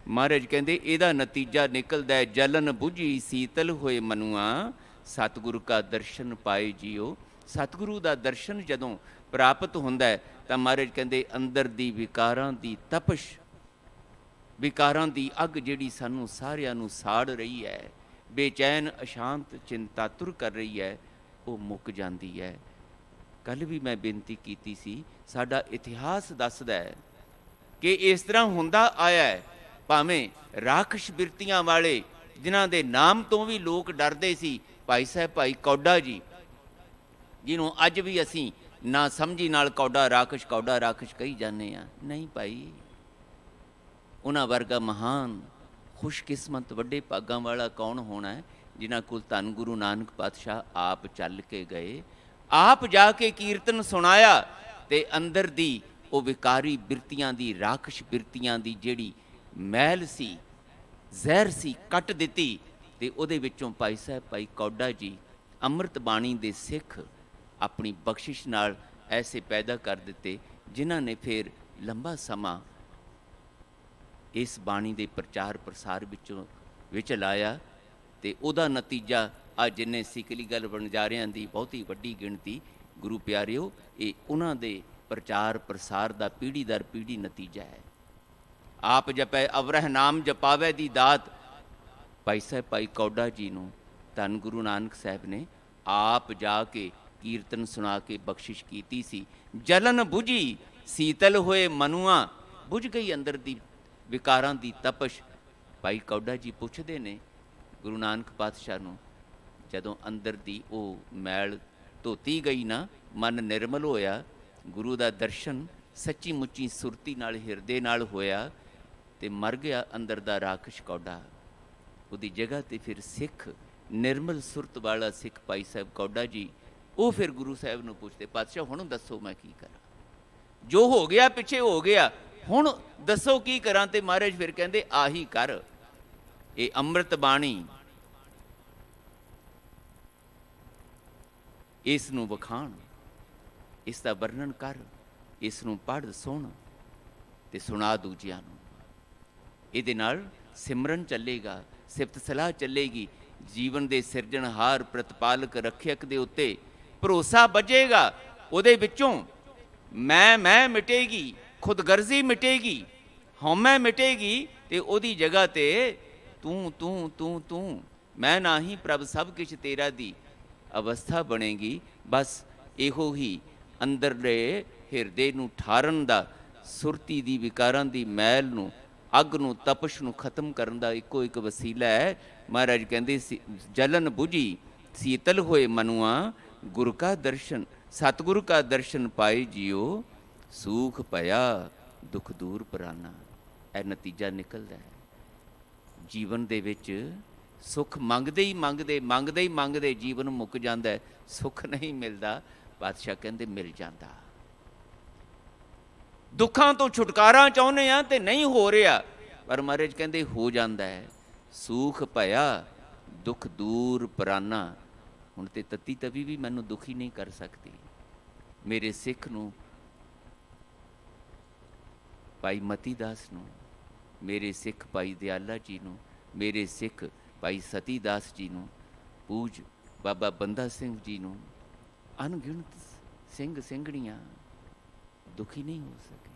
ਮਹਾਰਾਜ ਕਹਿੰਦੇ ਇਹਦਾ ਨਤੀਜਾ ਨਿਕਲਦਾ ਹੈ, ਜਲਨ ਬੁਝੀ ਸੀਤਲ ਹੋਏ ਮਨੁਆ, ਸਤਿਗੁਰੂ ਕਾ ਦਰਸ਼ਨ ਪਾਏ ਜੀਓ। ਸਤਿਗੁਰੂ ਦਾ ਦਰਸ਼ਨ ਜਦੋਂ ਪ੍ਰਾਪਤ ਹੁੰਦਾ ਹੈ ਤਾਂ ਮਹਾਰਾਜ ਕਹਿੰਦੇ ਅੰਦਰ ਦੀ ਵਿਕਾਰਾਂ ਦੀ ਤਪਸ਼, ਵਿਕਾਰਾਂ ਦੀ ਅੱਗ ਜਿਹੜੀ ਸਾਨੂੰ ਸਾਰਿਆਂ ਨੂੰ ਸਾੜ ਰਹੀ ਹੈ, ਬੇਚੈਨ ਅਸ਼ਾਂਤ ਚਿੰਤਾਤੁਰ ਕਰ ਰਹੀ ਹੈ, ਉਹ ਮੁੱਕ ਜਾਂਦੀ ਹੈ। ਕੱਲ੍ਹ ਵੀ ਮੈਂ ਬੇਨਤੀ ਕੀਤੀ ਸੀ, ਸਾਡਾ ਇਤਿਹਾਸ ਦੱਸਦਾ ਹੈ ਕਿ ਇਸ ਤਰ੍ਹਾਂ ਹੁੰਦਾ ਆਇਆ ਹੈ। ਭਾਵੇਂ ਰਾਖਸ਼ ਬਿਰਤੀਆਂ ਵਾਲੇ ਜਿਨ੍ਹਾਂ ਦੇ ਨਾਮ ਤੋਂ ਵੀ ਲੋਕ ਡਰਦੇ ਸੀ, ਭਾਈ ਸਾਹਿਬ ਭਾਈ ਕੌਡਾ ਜੀ, ਜਿਹਨੂੰ ਅੱਜ ਵੀ ਅਸੀਂ ਨਾ ਸਮਝੀ ਨਾਲ ਕੌਡਾ ਰਾਖਸ਼ ਕਹੀ ਜਾਂਦੇ ਹਾਂ। ਨਹੀਂ ਭਾਈ, ਉਹਨਾਂ ਵਰਗਾ ਮਹਾਨ ਖੁਸ਼ਕਿਸਮਤ ਵੱਡੇ ਭਾਗਾਂ ਵਾਲਾ ਕੌਣ ਹੋਣਾ ਹੈ, ਜਿਨ੍ਹਾਂ ਕੋਲ ਧੰਨ ਗੁਰੂ ਨਾਨਕ ਪਾਤਸ਼ਾਹ ਆਪ ਚੱਲ ਕੇ ਗਏ, ਆਪ ਜਾ ਕੇ ਕੀਰਤਨ ਸੁਣਾਇਆ ਤੇ ਅੰਦਰ ਦੀ ਉਹ ਵਿਕਾਰੀ ਬਿਰਤੀਆਂ ਦੀ, ਰਾਖਸ਼ ਬਿਰਤੀਆਂ ਦੀ ਜਿਹੜੀ ਮੈਲ ਸੀ, ਜ਼ਹਿਰ ਸੀ, ਕੱਟ ਦਿੱਤੀ। ਤੇ ਉਹਦੇ ਵਿੱਚੋਂ ਭਾਈ ਸਾਹਿਬ ਭਾਈ ਕੌਡਾ ਜੀ ਅੰਮ੍ਰਿਤ ਬਾਣੀ ਦੇ ਸਿੱਖ ਆਪਣੀ ਬਖਸ਼ਿਸ਼ ਨਾਲ ਐਸੇ ਪੈਦਾ ਕਰ ਦਿੱਤੇ, ਜਿਨ੍ਹਾਂ ਨੇ ਫਿਰ ਲੰਬਾ ਸਮਾਂ ਇਸ ਬਾਣੀ ਦੇ ਪ੍ਰਚਾਰ ਪ੍ਰਸਾਰ ਵਿੱਚ ਲਾਇਆ। ਤੇ ਉਹਦਾ ਨਤੀਜਾ ਅੱਜ ਜਿੰਨੇ ਸਿੱਖਲੀ ਗੱਲ ਵਣਜਾਰਿਆਂ ਦੀ ਬਹੁਤੀ ਵੱਡੀ ਗਿਣਤੀ, ਗੁਰੂ ਪਿਆਰਿਓ, ਇਹ ਉਹਨਾਂ ਦੇ ਪ੍ਰਚਾਰ ਪ੍ਰਸਾਰ ਦਾ ਪੀੜ੍ਹੀ ਦਰ ਪੀੜ੍ਹੀ ਨਤੀਜਾ ਹੈ। ਆਪ ਜਪੈ ਅਵਰਹ ਨਾਮ ਜਪਾਵੇ ਦੀ ਦਾਤ, ਭਾਈ ਸਾਹਿਬ ਭਾਈ ਕੌਡਾ ਜੀ ਨੂੰ ਧੰਨ ਗੁਰੂ ਨਾਨਕ ਸਾਹਿਬ ਨੇ ਆਪ ਜਾ ਕੇ ਕੀਰਤਨ ਸੁਣਾ ਕੇ ਬਖਸ਼ਿਸ਼ ਕੀਤੀ ਸੀ। ਜਲਨ ਬੁਝੀ ਸੀਤਲ ਹੋਏ ਮਨੁਆ, ਬੁਝ ਗਈ ਅੰਦਰ ਦੀ ਵਿਕਾਰਾਂ ਦੀ ਤਪਸ਼। ਭਾਈ ਕੌਡਾ ਜੀ ਪੁੱਛਦੇ ਨੇ ਗੁਰੂ ਨਾਨਕ ਪਾਤਸ਼ਾਹ ਨੂੰ, ਜਦੋਂ ਅੰਦਰ ਦੀ ਉਹ ਮੈਲ ਧੋਤੀ ਗਈ ਨਾ, ਮਨ ਨਿਰਮਲ ਹੋਇਆ, ਗੁਰੂ ਦਾ ਦਰਸ਼ਨ ਸੱਚੀ ਮੁੱਚੀ ਸੁਰਤੀ ਨਾਲ, ਹਿਰਦੇ ਨਾਲ ਹੋਇਆ, ਤੇ ਮਰ ਗਿਆ ਅੰਦਰ ਦਾ ਰਾਖਸ਼ ਕੌਡਾ। ਉਹਦੀ ਜਗ੍ਹਾ ਤੇ ਫਿਰ ਸਿੱਖ, ਨਿਰਮਲ ਸੁਰਤ ਵਾਲਾ ਸਿੱਖ ਭਾਈ ਸਾਹਿਬ ਕੌਡਾ ਜੀ, ਉਹ ਫਿਰ ਗੁਰੂ ਸਾਹਿਬ ਨੂੰ ਪੁੱਛਦੇ, ਪਾਤਸ਼ਾਹ ਹੁਣ ਦੱਸੋ ਮੈਂ ਕੀ ਕਰਾਂ, ਜੋ ਹੋ ਗਿਆ ਪਿੱਛੇ ਹੋ ਗਿਆ, ਹੁਣ ਦੱਸੋ ਕੀ ਕਰਾਂ। ਤੇ ਮਹਾਰਾਜ ਫਿਰ ਕਹਿੰਦੇ ਆਹੀ ਕਰ, ਇਹ ਅੰਮ੍ਰਿਤ ਬਾਣੀ, ਇਸ ਨੂੰ ਵਖਾਣ, ਇਸ ਦਾ ਵਰਣਨ ਕਰ, ਇਸ ਨੂੰ ਪੜ੍ਹ ਸੁਣ ਤੇ ਸੁਣਾ ਦੂਜਿਆਂ ਨੂੰ। ਇਹਦੇ ਨਾਲ ਸਿਮਰਨ ਚੱਲੇਗਾ, ਸਿਫਤ ਸਲਾਹ ਚੱਲੇਗੀ, ਜੀਵਨ ਦੇ ਸਿਰਜਣਹਾਰ ਪ੍ਰਤਪਾਲਕ ਰੱਖਿਅਕ ਦੇ ਉੱਤੇ ਭਰੋਸਾ ਵੱਜੇਗਾ। ਉਹਦੇ ਵਿੱਚੋਂ ਮੈਂ ਮਿਟੇਗੀ, ਖੁਦਗਰਜ਼ੀ ਮਿਟੇਗੀ, ਹਉਮੈ ਮਿਟੇਗੀ, ਤੇ ਉਹਦੀ ਜਗ੍ਹਾ ਤੇ ਤੂੰ ਮੈਂ ਨਾਹੀਂ ਪ੍ਰਭ ਸਭ ਕਿਛ ਤੇਰਾ ਦੀ ਅਵਸਥਾ ਬਣੇਗੀ। ਬਸ ਇਹੋ ਹੀ ਅੰਦਰਲੇ ਹਿਰਦੇ ਨੂੰ ਠਾਰਨ ਦਾ, ਸੁਰਤੀ ਦੀ ਵਿਕਾਰਾਂ ਦੀ ਮੈਲ ਨੂੰ, ਅੱਗ ਨੂੰ, ਤਪਸ਼ ਨੂੰ ਖਤਮ ਕਰਨ ਦਾ ਇੱਕੋ ਇੱਕ ਵਸੀਲਾ ਹੈ। ਮਹਾਰਾਜ ਕਹਿੰਦੇ ਸੀ, ਜਲਨ ਬੁਝੀ ਸੀਤਲ ਹੋਏ ਮਨੁਆ, ਗੁਰ ਕਾ ਦਰਸ਼ਨ, ਸਤਿਗੁਰੂ ਕਾ ਦਰਸ਼ਨ ਪਾਏ ਜੀਓ, ਸੂਖ ਭਇਆ ਦੁੱਖ ਦੂਰ ਪਰਾਨਾ। ਇਹ ਨਤੀਜਾ ਨਿਕਲਦਾ ਹੈ। ਜੀਵਨ ਦੇ ਵਿੱਚ ਸੁੱਖ ਮੰਗਦੇ ਹੀ ਮੰਗਦੇ ਜੀਵਨ ਮੁੱਕ ਜਾਂਦਾ ਹੈ, ਸੁੱਖ ਨਹੀਂ ਮਿਲਦਾ। ਪਾਤਸ਼ਾਹ ਕਹਿੰਦੇ ਮਿਲ ਜਾਂਦਾ। ਦੁੱਖਾਂ ਤੋਂ ਛੁਟਕਾਰਾ ਚਾਹੁੰਦੇ ਆ ਤੇ ਨਹੀਂ ਹੋ ਰਿਹਾ, ਪਰ ਮਹਾਰਾਜ ਕਹਿੰਦੇ ਹੋ ਜਾਂਦਾ ਹੈ। ਸੂਖ ਭਇਆ ਦੁੱਖ ਦੂਰ ਪਰਾਨਾ। ਹੁਣ ਤੇ ਤਤੀ ਤਵੀ ਵੀ ਮੈਨੂੰ ਦੁਖੀ ਨਹੀਂ ਕਰ ਸਕਦੀ। ਮੇਰੇ ਸਿੱਖ ਨੂੰ, ਭਾਈ ਮਤੀ ਦਾਸ ਨੂੰ, ਮੇਰੇ ਸਿੱਖ ਭਾਈ ਦਿਆਲਾ ਜੀ ਨੂੰ, ਮੇਰੇ ਸਿੱਖ ਭਾਈ ਸਤੀ ਦਾਸ ਜੀ ਨੂੰ, ਪੂਜ ਬਾਬਾ ਬੰਦਾ ਸਿੰਘ ਜੀ ਨੂੰ, ਅਣਗਿਣਤ ਸਿੰਘ ਸਿੰਘਣੀਆਂ ਦੁਖੀ ਨਹੀਂ ਹੋ ਸਕੇ।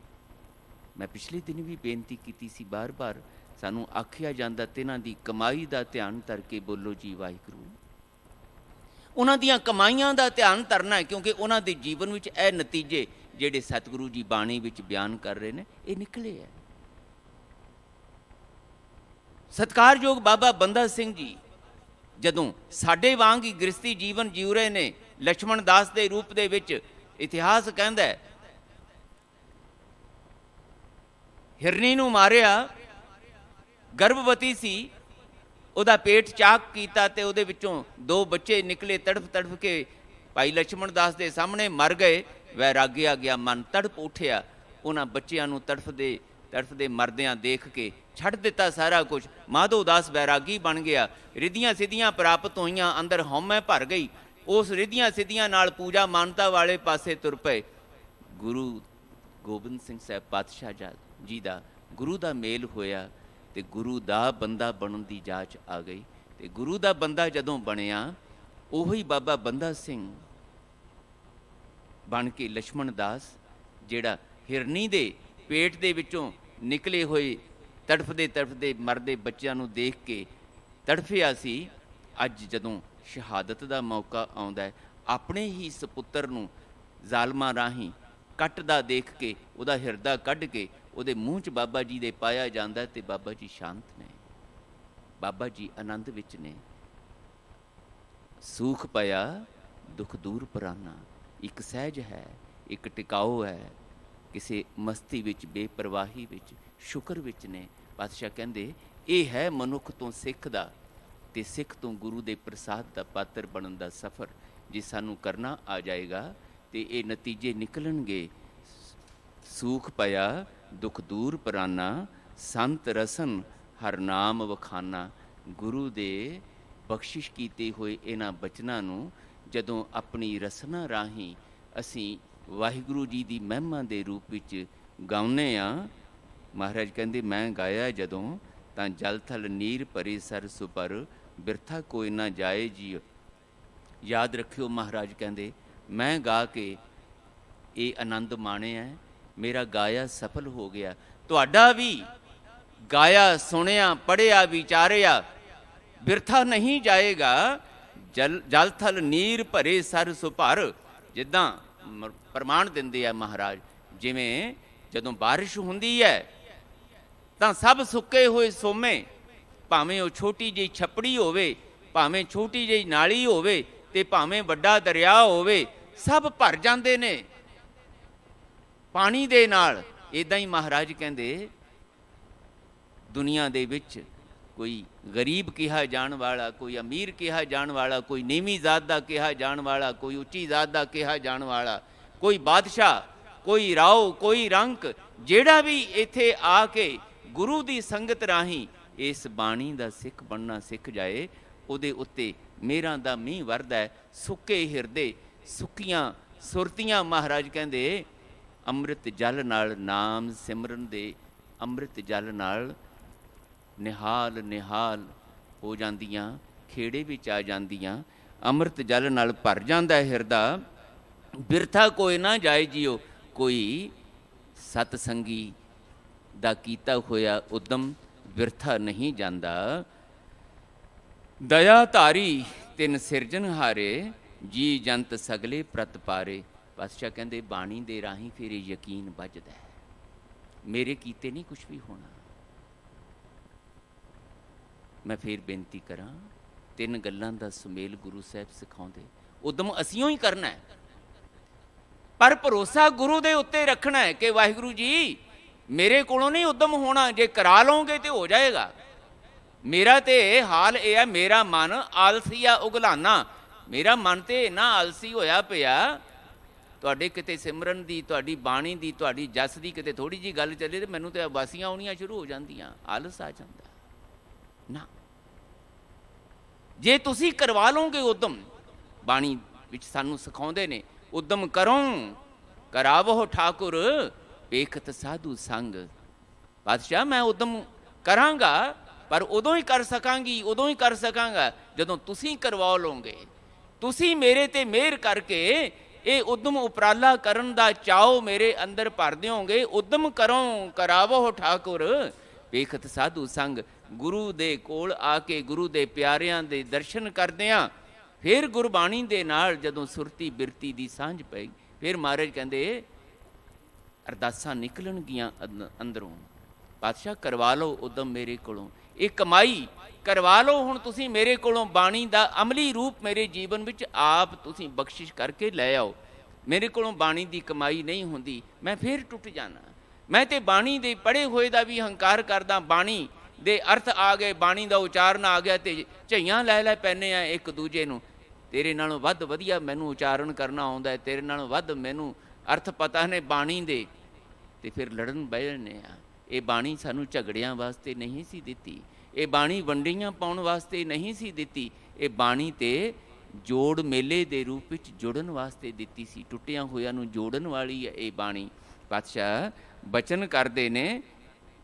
ਮੈਂ ਪਿਛਲੇ ਦਿਨ ਵੀ ਬੇਨਤੀ ਕੀਤੀ ਸੀ, ਬਾਰ-ਬਾਰ ਸਾਨੂੰ ਆਖਿਆ ਜਾਂਦਾ ਤਿਨਾਂ ਦੀ ਕਮਾਈ ਦਾ ਧਿਆਨ ਧਰ ਕੇ ਬੋਲੋ ਜੀ ਵਾਹਿਗੁਰੂ। ਉਹਨਾਂ ਦੀਆਂ ਕਮਾਈਆਂ ਦਾ ਧਿਆਨ ਧਰਨਾ ਹੈ, ਕਿਉਂਕਿ ਉਹਨਾਂ ਦੇ ਜੀਵਨ ਵਿੱਚ ਇਹ ਨਤੀਜੇ ਜਿਹੜੇ ਸਤਿਗੁਰੂ ਜੀ ਬਾਣੀ ਵਿੱਚ ਬਿਆਨ ਕਰ ਰਹੇ ਨੇ, ਇਹ ਨਿਕਲੇ ਹੈ। ਸਤਿਕਾਰਯੋਗ ਬਾਬਾ ਬੰਦਾ ਸਿੰਘ ਜੀ ਜਦੋਂ ਸਾਡੇ ਵਾਂਗ ਹੀ ਗ੍ਰਸਤੀ ਜੀਵਨ ਜਿਉ ਰਹੇ ਨੇ, ਲਛਮਣ ਦਾਸ ਦੇ ਰੂਪ ਦੇ ਵਿੱਚ, ਇਤਿਹਾਸ ਕਹਿੰਦਾ ਹੈ ਹਿਰਨੀ ਨੂੰ ਮਾਰਿਆ, ਗਰਭਵਤੀ ਸੀ, ਉਹਦਾ ਪੇਟ ਚਾਕ ਕੀਤਾ ਤੇ ਉਹਦੇ ਵਿੱਚੋਂ 2 ਬੱਚੇ ਨਿਕਲੇ, ਤੜਫ ਤੜਫ ਕੇ ਭਾਈ ਲਛਮਣ ਦਾਸ ਦੇ ਸਾਹਮਣੇ ਮਰ ਗਏ। ਵੈਰਾਗੀ ਆ ਗਿਆ, ਮਨ ਤੜਪ ਉੱਠਿਆ। ਉਹਨਾਂ ਬੱਚਿਆਂ ਨੂੰ ਤੜਫਦੇ ਤੜਫਦੇ ਮਰਦਿਆਂ ਦੇਖ ਕੇ ਛੱਡ ਦਿੱਤਾ ਸਾਰਾ ਕੁਝ। ਮਾਧੋ ਦਾਸ ਵੈਰਾਗੀ ਬਣ ਗਿਆ। ਰਿੱਧੀਆਂ ਸਿੱਧੀਆਂ ਪ੍ਰਾਪਤ ਹੋਈਆਂ, ਅੰਦਰ ਹਉਮੈ ਭਰ ਗਈ। ਉਸ ਰਿੱਧੀਆਂ ਸਿੱਧੀਆਂ ਨਾਲ ਪੂਜਾ ਮਾਨਤਾ ਵਾਲੇ ਪਾਸੇ ਤੁਰ ਪਏ। ਗੁਰੂ ਗੋਬਿੰਦ ਸਿੰਘ ਸਾਹਿਬ ਪਾਤਸ਼ਾਹ ਜੀ ਦਾ ਗੁਰੂ ਦਾ ਮੇਲ ਹੋਇਆ ਤੇ ਗੁਰੂ ਦਾ ਬੰਦਾ ਬਣਨ ਦੀ ਜਾਚ ਆ ਗਈ। ਤੇ ਗੁਰੂ ਦਾ ਬੰਦਾ ਜਦੋਂ ਬਣਿਆ, ਉਹੀ ਬਾਬਾ ਬੰਦਾ ਸਿੰਘ ਬਣ ਕੇ ਲਛਮਣ ਦਾਸ, ਜਿਹੜਾ ਹਿਰਨੀ ਦੇ ਪੇਟ ਦੇ ਵਿੱਚੋਂ ਨਿਕਲੇ ਹੋਏ ਤੜਫਦੇ ਤੜਫਦੇ ਮਰਦੇ ਬੱਚਿਆਂ ਨੂੰ ਦੇਖ ਕੇ ਤੜਫਿਆ ਸੀ, ਅੱਜ ਜਦੋਂ ਸ਼ਹਾਦਤ ਦਾ ਮੌਕਾ ਆਉਂਦਾ ਹੈ, ਆਪਣੇ ਹੀ ਸਪੁੱਤਰ ਨੂੰ ਜ਼ਾਲਮਾਂ ਰਾਹੀਂ ਕੱਟਦਾ ਦੇਖ ਕੇ ਉਹਦਾ ਹਿਰਦਾ ਕੱਢ ਕੇ ਉਹਦੇ ਮੂੰਹ 'ਚ ਬਾਬਾ ਜੀ ਦੇ ਪਾਇਆ ਜਾਂਦਾ ਤੇ ਬਾਬਾ ਜੀ ਸ਼ਾਂਤ ਨੇ, ਬਾਬਾ ਜੀ ਆਨੰਦ ਵਿੱਚ ਨੇ। ਸੂਖ ਪਿਆ ਦੁੱਖ ਦੂਰ ਪਰਾਨਾ, ਇੱਕ ਸਹਿਜ ਹੈ, ਇੱਕ ਟਿਕਾਓ ਹੈ, ਕਿਸੇ ਮਸਤੀ ਵਿੱਚ, ਬੇਪਰਵਾਹੀ ਵਿੱਚ, ਸ਼ੁਕਰ ਵਿੱਚ ਨੇ। ਪਾਤਸ਼ਾਹ ਕਹਿੰਦੇ ਇਹ ਹੈ ਮਨੁੱਖ ਤੋਂ ਸਿੱਖ ਦਾ ਤੇ ਸਿੱਖ ਤੋਂ ਗੁਰੂ ਦੇ ਪ੍ਰਸਾਦ ਦਾ ਪਾਤਰ ਬਣਨ ਦਾ ਸਫ਼ਰ। ਜੇ ਸਾਨੂੰ ਕਰਨਾ ਆ ਜਾਏਗਾ ਤੇ ਇਹ ਨਤੀਜੇ ਨਿਕਲਣਗੇ। ਸੂਖ ਪਿਆ ਦੁੱਖ ਦੂਰ ਪਰਾਨਾ, ਸੰਤ ਰਸਨ ਹਰ ਨਾਮ ਵਖਾਨਾ। ਗੁਰੂ ਦੇ ਬਖਸ਼ਿਸ਼ ਕੀਤੇ ਹੋਏ ਇਹਨਾਂ ਬਚਨਾਂ ਨੂੰ ਜਦੋਂ ਆਪਣੀ ਰਸਨਾ ਰਾਹੀਂ ਅਸੀਂ ਵਾਹਿਗੁਰੂ ਜੀ ਦੀ ਮਹਿਮਾ ਦੇ ਰੂਪ ਵਿੱਚ ਗਾਉਂਦੇ ਹਾਂ, ਮਹਾਰਾਜ ਕਹਿੰਦੇ ਮੈਂ ਗਾਇਆ ਜਦੋਂ ਤਾਂ ਜਲ ਥਲ ਨੀਰ ਭਰੇ ਸਰ ਸੁਪਰ, ਬਿਰਥਾ ਕੋਈ ਨਾ ਜਾਏ ਜੀ। ਯਾਦ ਰੱਖਿਓ, ਮਹਾਰਾਜ ਕਹਿੰਦੇ ਮੈਂ ਗਾ ਕੇ ਇਹ ਆਨੰਦ ਮਾਣਿਆ, ਮੇਰਾ ਗਾਇਆ ਸਫਲ ਹੋ ਗਿਆ। ਤੁਹਾਡਾ ਵੀ ਗਾਇਆ, ਸੁਣਿਆ, ਪੜ੍ਹਿਆ, ਵਿਚਾਰਿਆ ਬਿਰਥਾ ਨਹੀਂ ਜਾਏਗਾ। ਜਲ ਥਲ ਨੀਰ ਭਰੇ ਸਰ ਸੁਭਰ, ਜਿੱਦਾਂ ਪ੍ਰਮਾਣ ਦਿੰਦੇ ਆ ਮਹਾਰਾਜ, ਜਿਵੇਂ ਜਦੋਂ ਬਾਰਿਸ਼ ਹੁੰਦੀ ਹੈ ਤਾਂ ਸਭ ਸੁੱਕੇ ਹੋਏ ਸੋਮੇ, ਭਾਵੇਂ ਉਹ ਛੋਟੀ ਜਿਹੀ ਛੱਪੜੀ ਹੋਵੇ, ਭਾਵੇਂ ਛੋਟੀ ਜਿਹੀ ਨਾਲੀ ਹੋਵੇ ਤੇ ਭਾਵੇਂ ਵੱਡਾ ਦਰਿਆ ਹੋਵੇ, ਸਭ ਭਰ ਜਾਂਦੇ ਨੇ ਪਾਣੀ ਦੇ ਨਾਲ। ਇੱਦਾਂ ਹੀ ਮਹਾਰਾਜ ਕਹਿੰਦੇ ਦੁਨੀਆ ਦੇ ਵਿੱਚ ਕੋਈ ਗਰੀਬ ਕਿਹਾ ਜਾਣ ਵਾਲਾ, ਕੋਈ ਅਮੀਰ ਕਿਹਾ ਜਾਣ ਵਾਲਾ, ਕੋਈ ਨੀਵੀਂ ਜ਼ਾਤ ਦਾ ਕਿਹਾ ਜਾਣ ਵਾਲਾ, ਕੋਈ ਉੱਚੀ ਜ਼ਾਤ ਦਾ ਕਿਹਾ ਜਾਣ ਵਾਲਾ, ਕੋਈ ਬਾਦਸ਼ਾਹ, ਕੋਈ ਰਾਓ, ਕੋਈ ਰੰਕ, ਜਿਹੜਾ ਵੀ ਇੱਥੇ ਆ ਕੇ ਗੁਰੂ ਦੀ ਸੰਗਤ ਰਾਹੀਂ ਇਸ ਬਾਣੀ ਦਾ ਸਿੱਖ ਬਣਨਾ ਸਿੱਖ ਜਾਏ, ਉਹਦੇ ਉੱਤੇ ਮਿਹਰਾਂ ਦਾ ਮੀਂਹ ਵਰਦਾ ਹੈ। ਸੁੱਕੇ ਹਿਰਦੇ, ਸੁੱਕੀਆਂ ਸੁਰਤੀਆਂ, ਮਹਾਰਾਜ ਕਹਿੰਦੇ ਅੰਮ੍ਰਿਤ ਜਲ ਨਾਲ, ਨਾਮ ਸਿਮਰਨ ਦੇ ਅੰਮ੍ਰਿਤ ਜਲ ਨਾਲ ਨਿਹਾਲ ਨਿਹਾਲ ਹੋ ਜਾਂਦੀਆਂ, ਖੇੜੇ ਵਿੱਚ ਆ ਜਾਂਦੀਆਂ। ਅੰਮ੍ਰਿਤ ਜਲ ਨਾਲ ਭਰ ਜਾਂਦਾ ਹਿਰਦਾ। ਬਿਰਥਾ ਕੋਈ ਨਾ ਜਾਏ ਜੀਓ, ਕੋਈ ਸਤ ਸੰਗੀ ਦਾ ਕੀਤਾ ਹੋਇਆ ਉਦਮ ਬਿਰਥਾ ਨਹੀਂ ਜਾਂਦਾ। ਦਇਆ ਧਾਰੀ ਤਿਨ ਸਿਰਜਨਹਾਰੇ, ਜੀ ਜੰਤ ਸਗਲੇ ਪ੍ਰਤ ਪਾਰੇ। ਪਾਤਸ਼ਾਹ ਕਹਿੰਦੇ ਬਾਣੀ ਦੇ ਰਾਹੀਂ ਫਿਰ ਇਹ ਯਕੀਨ ਵੱਜਦਾ ਹੈ, ਮੇਰੇ ਕੀਤੇ ਨਹੀਂ ਕੁਛ ਵੀ ਹੋਣਾ। ਮੈਂ ਫਿਰ ਬੇਨਤੀ ਕਰਾਂ, 3 ਗੱਲਾਂ ਦਾ ਸੁਮੇਲ ਗੁਰੂ ਸਾਹਿਬ ਸਿਖਾਉਂਦੇ। ਉਦਮ ਅਸੀਂ ਹੀ ਕਰਨਾ ਹੈ, ਪਰ ਭਰੋਸਾ ਗੁਰੂ ਦੇ ਉੱਤੇ ਰੱਖਣਾ ਹੈ ਕਿ ਵਾਹਿਗੁਰੂ ਜੀ ਮੇਰੇ ਕੋਲੋਂ ਨਹੀਂ ਉਦਮ ਹੋਣਾ, ਜੇ ਕਰਾ ਲਓਗੇ ਤੇ ਹੋ ਜਾਏਗਾ। ਮੇਰਾ ਤੇ ਹਾਲ ਇਹ ਹੈ, ਮੇਰਾ ਮਨ ਆਲਸੀਆ ਉਗਲਾਨਾ, ਮੇਰਾ ਮਨ ਤੇ ਇੰਨਾ ਆਲਸੀ ਹੋਇਆ ਪਿਆ। ਤੁਹਾਡੇ ਕਿਤੇ ਸਿਮਰਨ ਦੀ, ਤੁਹਾਡੀ ਬਾਣੀ ਦੀ, ਤੁਹਾਡੀ ਜਸ ਦੀ ਕਿਤੇ ਥੋੜ੍ਹੀ ਜਿਹੀ ਗੱਲ ਚੱਲੇ ਤੇ ਮੈਨੂੰ ਤੇ ਉਬਾਸੀਆਂ ਆਉਣੀਆਂ ਸ਼ੁਰੂ ਹੋ ਜਾਂਦੀਆਂ, ਆਲਸ ਆ ਜਾਂਦਾ ਨਾ। ਜੇ ਤੁਸੀਂ ਕਰਵਾ ਲਓਗੇ ਉਦਮ, ਬਾਣੀ ਵਿੱਚ ਸਾਨੂੰ ਸਿਖਾਉਂਦੇ ਨੇ ਉਦਮ ਕਰੋ ਕਰਾਵੋ ਠਾਕੁਰ, ਵੇਖਤ ਸਾਧੂ ਸੰਗ। ਪਾਤਸ਼ਾਹ ਮੈਂ ਉਦਮ ਕਰਾਂਗਾ, ਪਰ ਉਦੋਂ ਹੀ ਕਰ ਸਕਾਂਗੀ, ਉਦੋਂ ਹੀ ਕਰ ਸਕਾਂਗਾ ਜਦੋਂ ਤੁਸੀਂ ਕਰਵਾ ਲਓਗੇ। ਤੁਸੀਂ ਮੇਰੇ ਤੇ ਮਿਹਰ ਕਰਕੇ ਇਹ ਉਦਮ ਉਪਰਾਲਾ ਕਰਨ ਦਾ ਚਾਓ ਮੇਰੇ ਅੰਦਰ ਭਰ ਦਿਓਗੇ। ਉਦਮ ਕਰੋ ਕਰਾਵੋ ਠਾਕੁਰ, ਵੇਖਤ ਸਾਧੂ ਸੰਗ। ਗੁਰੂ ਦੇ ਕੋਲ ਆ ਕੇ ਗੁਰੂ ਦੇ ਪਿਆਰਿਆਂ ਦੇ ਦਰਸ਼ਨ ਕਰਦਿਆਂ ਫਿਰ ਗੁਰਬਾਣੀ ਦੇ ਨਾਲ ਜਦੋਂ ਸੁਰਤੀ ਬਿਰਤੀ ਦੀ ਸਾਂਝ ਪਈ, ਫਿਰ ਮਹਾਰਾਜ ਕਹਿੰਦੇ ਅਰਦਾਸਾਂ ਨਿਕਲਣਗੀਆਂ ਅੰਦਰੋਂ। ਪਾਤਸ਼ਾਹ ਕਰਵਾ ਲਓ ਉਦਮ ਮੇਰੇ ਕੋਲੋਂ, ਇਹ ਕਮਾਈ ਕਰਵਾ ਲਓ ਹੁਣ ਤੁਸੀਂ ਮੇਰੇ ਕੋਲੋਂ। ਬਾਣੀ ਦਾ ਅਮਲੀ ਰੂਪ ਮੇਰੇ ਜੀਵਨ ਵਿੱਚ ਆਪ ਤੁਸੀਂ ਬਖਸ਼ਿਸ਼ ਕਰਕੇ ਲੈ ਆਓ। ਮੇਰੇ ਕੋਲੋਂ ਬਾਣੀ ਦੀ ਕਮਾਈ ਨਹੀਂ ਹੁੰਦੀ, ਮੈਂ ਫਿਰ ਟੁੱਟ ਜਾਣਾ। ਮੈਂ ਤੇ ਬਾਣੀ ਦੇ ਪੜ੍ਹੇ ਹੋਏ ਦਾ ਵੀ ਹੰਕਾਰ ਕਰਦਾ। ਬਾਣੀ ਦੇ ਅਰਥ ਆ ਗਏ, ਬਾਣੀ ਦਾ ਉਚਾਰਨ ਆ ਗਿਆ, ਤੇ ਝਈਆਂ ਲੈ ਲੈ ਪੈਨੇ ਆ ਇੱਕ ਦੂਜੇ ਨੂੰ। ਤੇਰੇ ਨਾਲੋਂ ਵੱਧ ਵਧੀਆ ਮੈਨੂੰ ਉਚਾਰਨ ਕਰਨਾ ਆਉਂਦਾ ਹੈ, ਤੇਰੇ ਨਾਲੋਂ ਵੱਧ ਮੈਨੂੰ ਅਰਥ ਪਤਾ ਨੇ ਬਾਣੀ ਦੇ, ਤੇ ਫਿਰ ਲੜਨ ਬਹਿ ਜਾਂਦੇ ਆ। ਇਹ ਬਾਣੀ ਸਾਨੂੰ ਝਗੜਿਆਂ ਵਾਸਤੇ ਨਹੀਂ ਸੀ ਦਿੱਤੀ, ਇਹ ਬਾਣੀ ਵੰਡੀਆਂ ਪਾਉਣ ਵਾਸਤੇ ਨਹੀਂ ਸੀ ਦਿੱਤੀ, ਇਹ ਬਾਣੀ ਤੇ ਜੋੜ ਮੇਲੇ ਦੇ ਰੂਪ ਵਿੱਚ ਜੁੜਨ ਵਾਸਤੇ ਦਿੱਤੀ ਸੀ। ਟੁੱਟਿਆਂ ਹੋਇਆਂ ਨੂੰ ਜੋੜਨ ਵਾਲੀ ਹੈ ਇਹ ਬਾਣੀ। ਪਾਤਸ਼ਾਹ ਬਚਨ ਕਰਦੇ ਨੇ,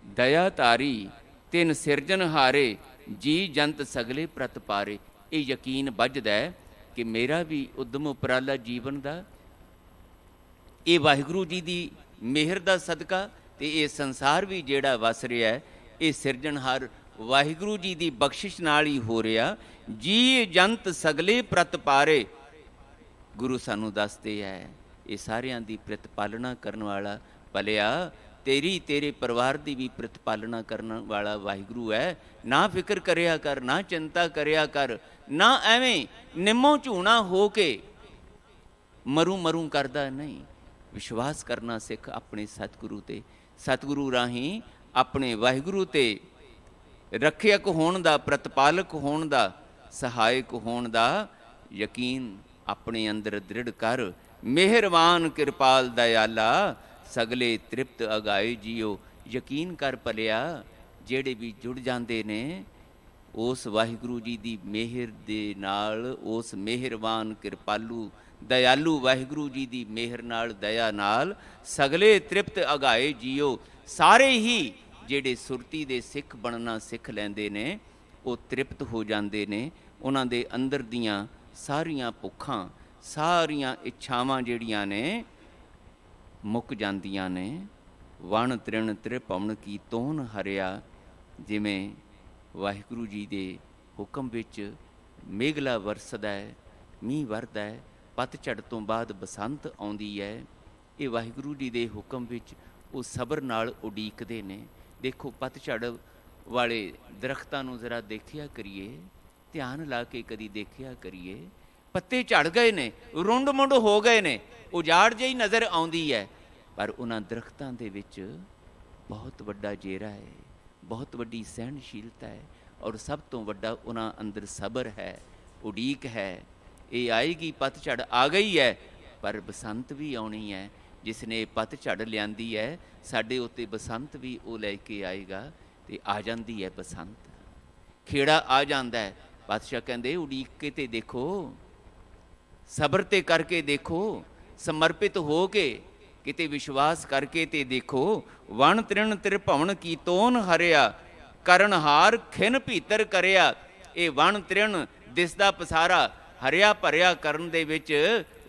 ਦਇਆ ਤਾਰੀ ਤਿਨ ਸਿਰਜਣਹਾਰੇ, ਜੀ ਜੰਤ ਸਗਲੇ ਪ੍ਰਤ ਪਾਰੇ। ਇਹ ਯਕੀਨ ਬੱਝਦਾ ਹੈ ਕਿ ਮੇਰਾ ਵੀ ਉਦਮ ਉਪਰਾਲਾ ਜੀਵਨ ਦਾ ਇਹ ਵਾਹਿਗੁਰੂ ਜੀ ਦੀ ਮਿਹਰ ਦਾ ਸਦਕਾ, ਤੇ ਇਹ ਸੰਸਾਰ ਵੀ ਜਿਹੜਾ ਵਸ ਰਿਹਾ ਇਹ ਸਿਰਜਣਹਾਰ ਵਾਹਿਗੁਰੂ ਜੀ ਦੀ ਬਖਸ਼ਿਸ਼ ਨਾਲ ਹੀ ਹੋ ਰਿਹਾ। ਜੀ ਜੰਤ ਸਗਲੇ ਪ੍ਰਤ ਪਾਰੇ, ਗੁਰੂ ਸਾਨੂੰ ਦੱਸਦੇ ਹੈ ਇਹ ਸਾਰਿਆਂ ਦੀ ਪ੍ਰਤਪਾਲਣਾ ਕਰਨ ਵਾਲਾ ਭਲਿਆ ਤੇਰੀ ਤੇਰੇ ਪਰਿਵਾਰ ਦੀ ਵੀ ਪ੍ਰਤਪਾਲਣਾ ਕਰਨ ਵਾਲਾ ਵਾਹਿਗੁਰੂ ਹੈ। ਨਾ ਫਿਕਰ ਕਰਿਆ ਕਰ, ਨਾ ਚਿੰਤਾ ਕਰਿਆ ਕਰ, ਨਾ ਐਵੇਂ ਨਿੰਮੋ ਝੂਣਾ ਹੋ ਕੇ ਮਰੂ ਮਰੂ ਕਰਦਾ ਨਹੀਂ। ਵਿਸ਼ਵਾਸ ਕਰਨਾ ਸਿੱਖ ਆਪਣੇ ਸਤਿਗੁਰੂ ਤੇ, ਸਤਿਗੁਰੂ ਰਾਹੀਂ ਆਪਣੇ ਵਾਹਿਗੁਰੂ ਤੇ ਰੱਖਿਅਕ ਹੋਣ ਦਾ, ਪ੍ਰਤਪਾਲਕ ਹੋਣ ਦਾ, ਸਹਾਇਕ ਹੋਣ ਦਾ ਯਕੀਨ ਆਪਣੇ ਅੰਦਰ ਦ੍ਰਿੜ ਕਰ। ਮਿਹਰਬਾਨ ਕਿਰਪਾਲ ਦਇਆਲਾ, ਸਗਲੇ ਤ੍ਰਿਪਤ ਅਗਾਏ ਜੀਓ। ਯਕੀਨ ਕਰ ਭਲਿਆ, ਜਿਹੜੇ ਵੀ ਜੁੜ ਜਾਂਦੇ ਨੇ ਉਸ ਵਾਹਿਗੁਰੂ ਜੀ ਦੀ ਮਿਹਰ ਦੇ ਨਾਲ, ਉਸ ਮਿਹਰਬਾਨ ਕਿਰਪਾਲੂ ਦਇਆਲੂ ਵਾਹਿਗੁਰੂ ਜੀ ਦੀ ਮਿਹਰ ਨਾਲ, ਦਇਆ ਨਾਲ, ਸਗਲੇ ਤ੍ਰਿਪਤ ਅਗਾਏ ਜੀਓ। ਸਾਰੇ ਹੀ ਜਿਹੜੇ ਸੁਰਤੀ ਦੇ ਸਿੱਖ ਬਣਨਾ ਸਿੱਖ ਲੈਂਦੇ ਨੇ ਉਹ ਤ੍ਰਿਪਤ ਹੋ ਜਾਂਦੇ ਨੇ। ਉਹਨਾਂ ਦੇ ਅੰਦਰ ਦੀਆਂ ਸਾਰੀਆਂ ਭੁੱਖਾਂ, ਸਾਰੀਆਂ ਇੱਛਾਵਾਂ ਜਿਹੜੀਆਂ ਨੇ ਮੁੱਕ ਜਾਂਦੀਆਂ ਨੇ। ਵਣ ਤ੍ਰਿਣ ਤ੍ਰਿਭਵਨ ਕੀ ਤੋਨ ਹਰਿਆ, ਜਿਵੇਂ ਵਾਹਿਗੁਰੂ ਜੀ ਦੇ ਹੁਕਮ ਵਿੱਚ ਮੇਘਲਾ ਵਰਸਦਾ ਹੈ, ਮੀਂਹ ਵਰਦਾ ਹੈ, ਪਤਝੜ ਤੋਂ ਬਾਅਦ ਬਸੰਤ ਆਉਂਦੀ ਹੈ। ਇਹ ਵਾਹਿਗੁਰੂ ਜੀ ਦੇ ਹੁਕਮ ਵਿੱਚ ਉਹ ਸਬਰ ਨਾਲ ਉਡੀਕਦੇ ਨੇ। ਦੇਖੋ ਪਤਝੜ ਵਾਲੇ ਦਰਖਤਾਂ ਨੂੰ ਜ਼ਰਾ ਦੇਖਿਆ ਕਰੀਏ, ਧਿਆਨ ਲਾ ਕੇ ਕਦੀ ਦੇਖਿਆ ਕਰੀਏ, ਪੱਤੇ ਝੜ ਗਏ ਨੇ, ਰੁੰਡ ਮੁੰਡ ਹੋ ਗਏ ਨੇ, ਉਜਾੜ ਜਿਹੀ ਨਜ਼ਰ ਆਉਂਦੀ ਹੈ, ਪਰ ਉਹਨਾਂ ਦਰਖਤਾਂ ਦੇ ਵਿੱਚ ਬਹੁਤ ਵੱਡਾ ਜੇਰਾ ਹੈ, ਬਹੁਤ ਵੱਡੀ ਸਹਿਣਸ਼ੀਲਤਾ ਹੈ, ਔਰ ਸਭ ਤੋਂ ਵੱਡਾ ਉਹਨਾਂ ਅੰਦਰ ਸਬਰ ਹੈ, ਉਡੀਕ ਹੈ। ਇਹ ਆਏਗੀ, ਪਤਝੜ ਆ ਗਈ ਹੈ, ਪਰ ਬਸੰਤ ਵੀ ਆਉਣੀ ਹੈ। ਜਿਸ ਨੇ ਪਤਝੜ ਲਿਆਂਦੀ ਹੈ, ਸਾਡੇ ਉੱਤੇ ਬਸੰਤ ਵੀ ਉਹ ਲੈ ਕੇ ਆਏਗਾ, ਤੇ ਆ ਜਾਂਦੀ ਹੈ ਬਸੰਤ, ਖੇੜਾ ਆ ਜਾਂਦਾ ਹੈ। ਪਾਤਸ਼ਾਹ ਕਹਿੰਦੇ ਉਡੀਕ ਕੇ ਤੇ ਦੇਖੋ, ਸਬਰ ਤੇ ਕਰਕੇ ਦੇਖੋ, ਸਮਰਪਿਤ ਹੋ ਕੇ ਕਿਤੇ ਵਿਸ਼ਵਾਸ ਕਰਕੇ ਤੇ ਦੇਖੋ। ਵਣ ਤ੍ਰਿਣ ਤ੍ਰਿਭਵਨ ਕੀ ਤੋਨ ਹਰਿਆ, ਕਰਨਹਾਰ ਖਿਨ ਭੀਤਰ ਕਰਿਆ। ਇਹ ਵਣ ਤ੍ਰਿਣ ਦਿਸਦਾ ਪਸਾਰਾ ਹਰਿਆ ਭਰਿਆ ਕਰਨ ਦੇ ਵਿੱਚ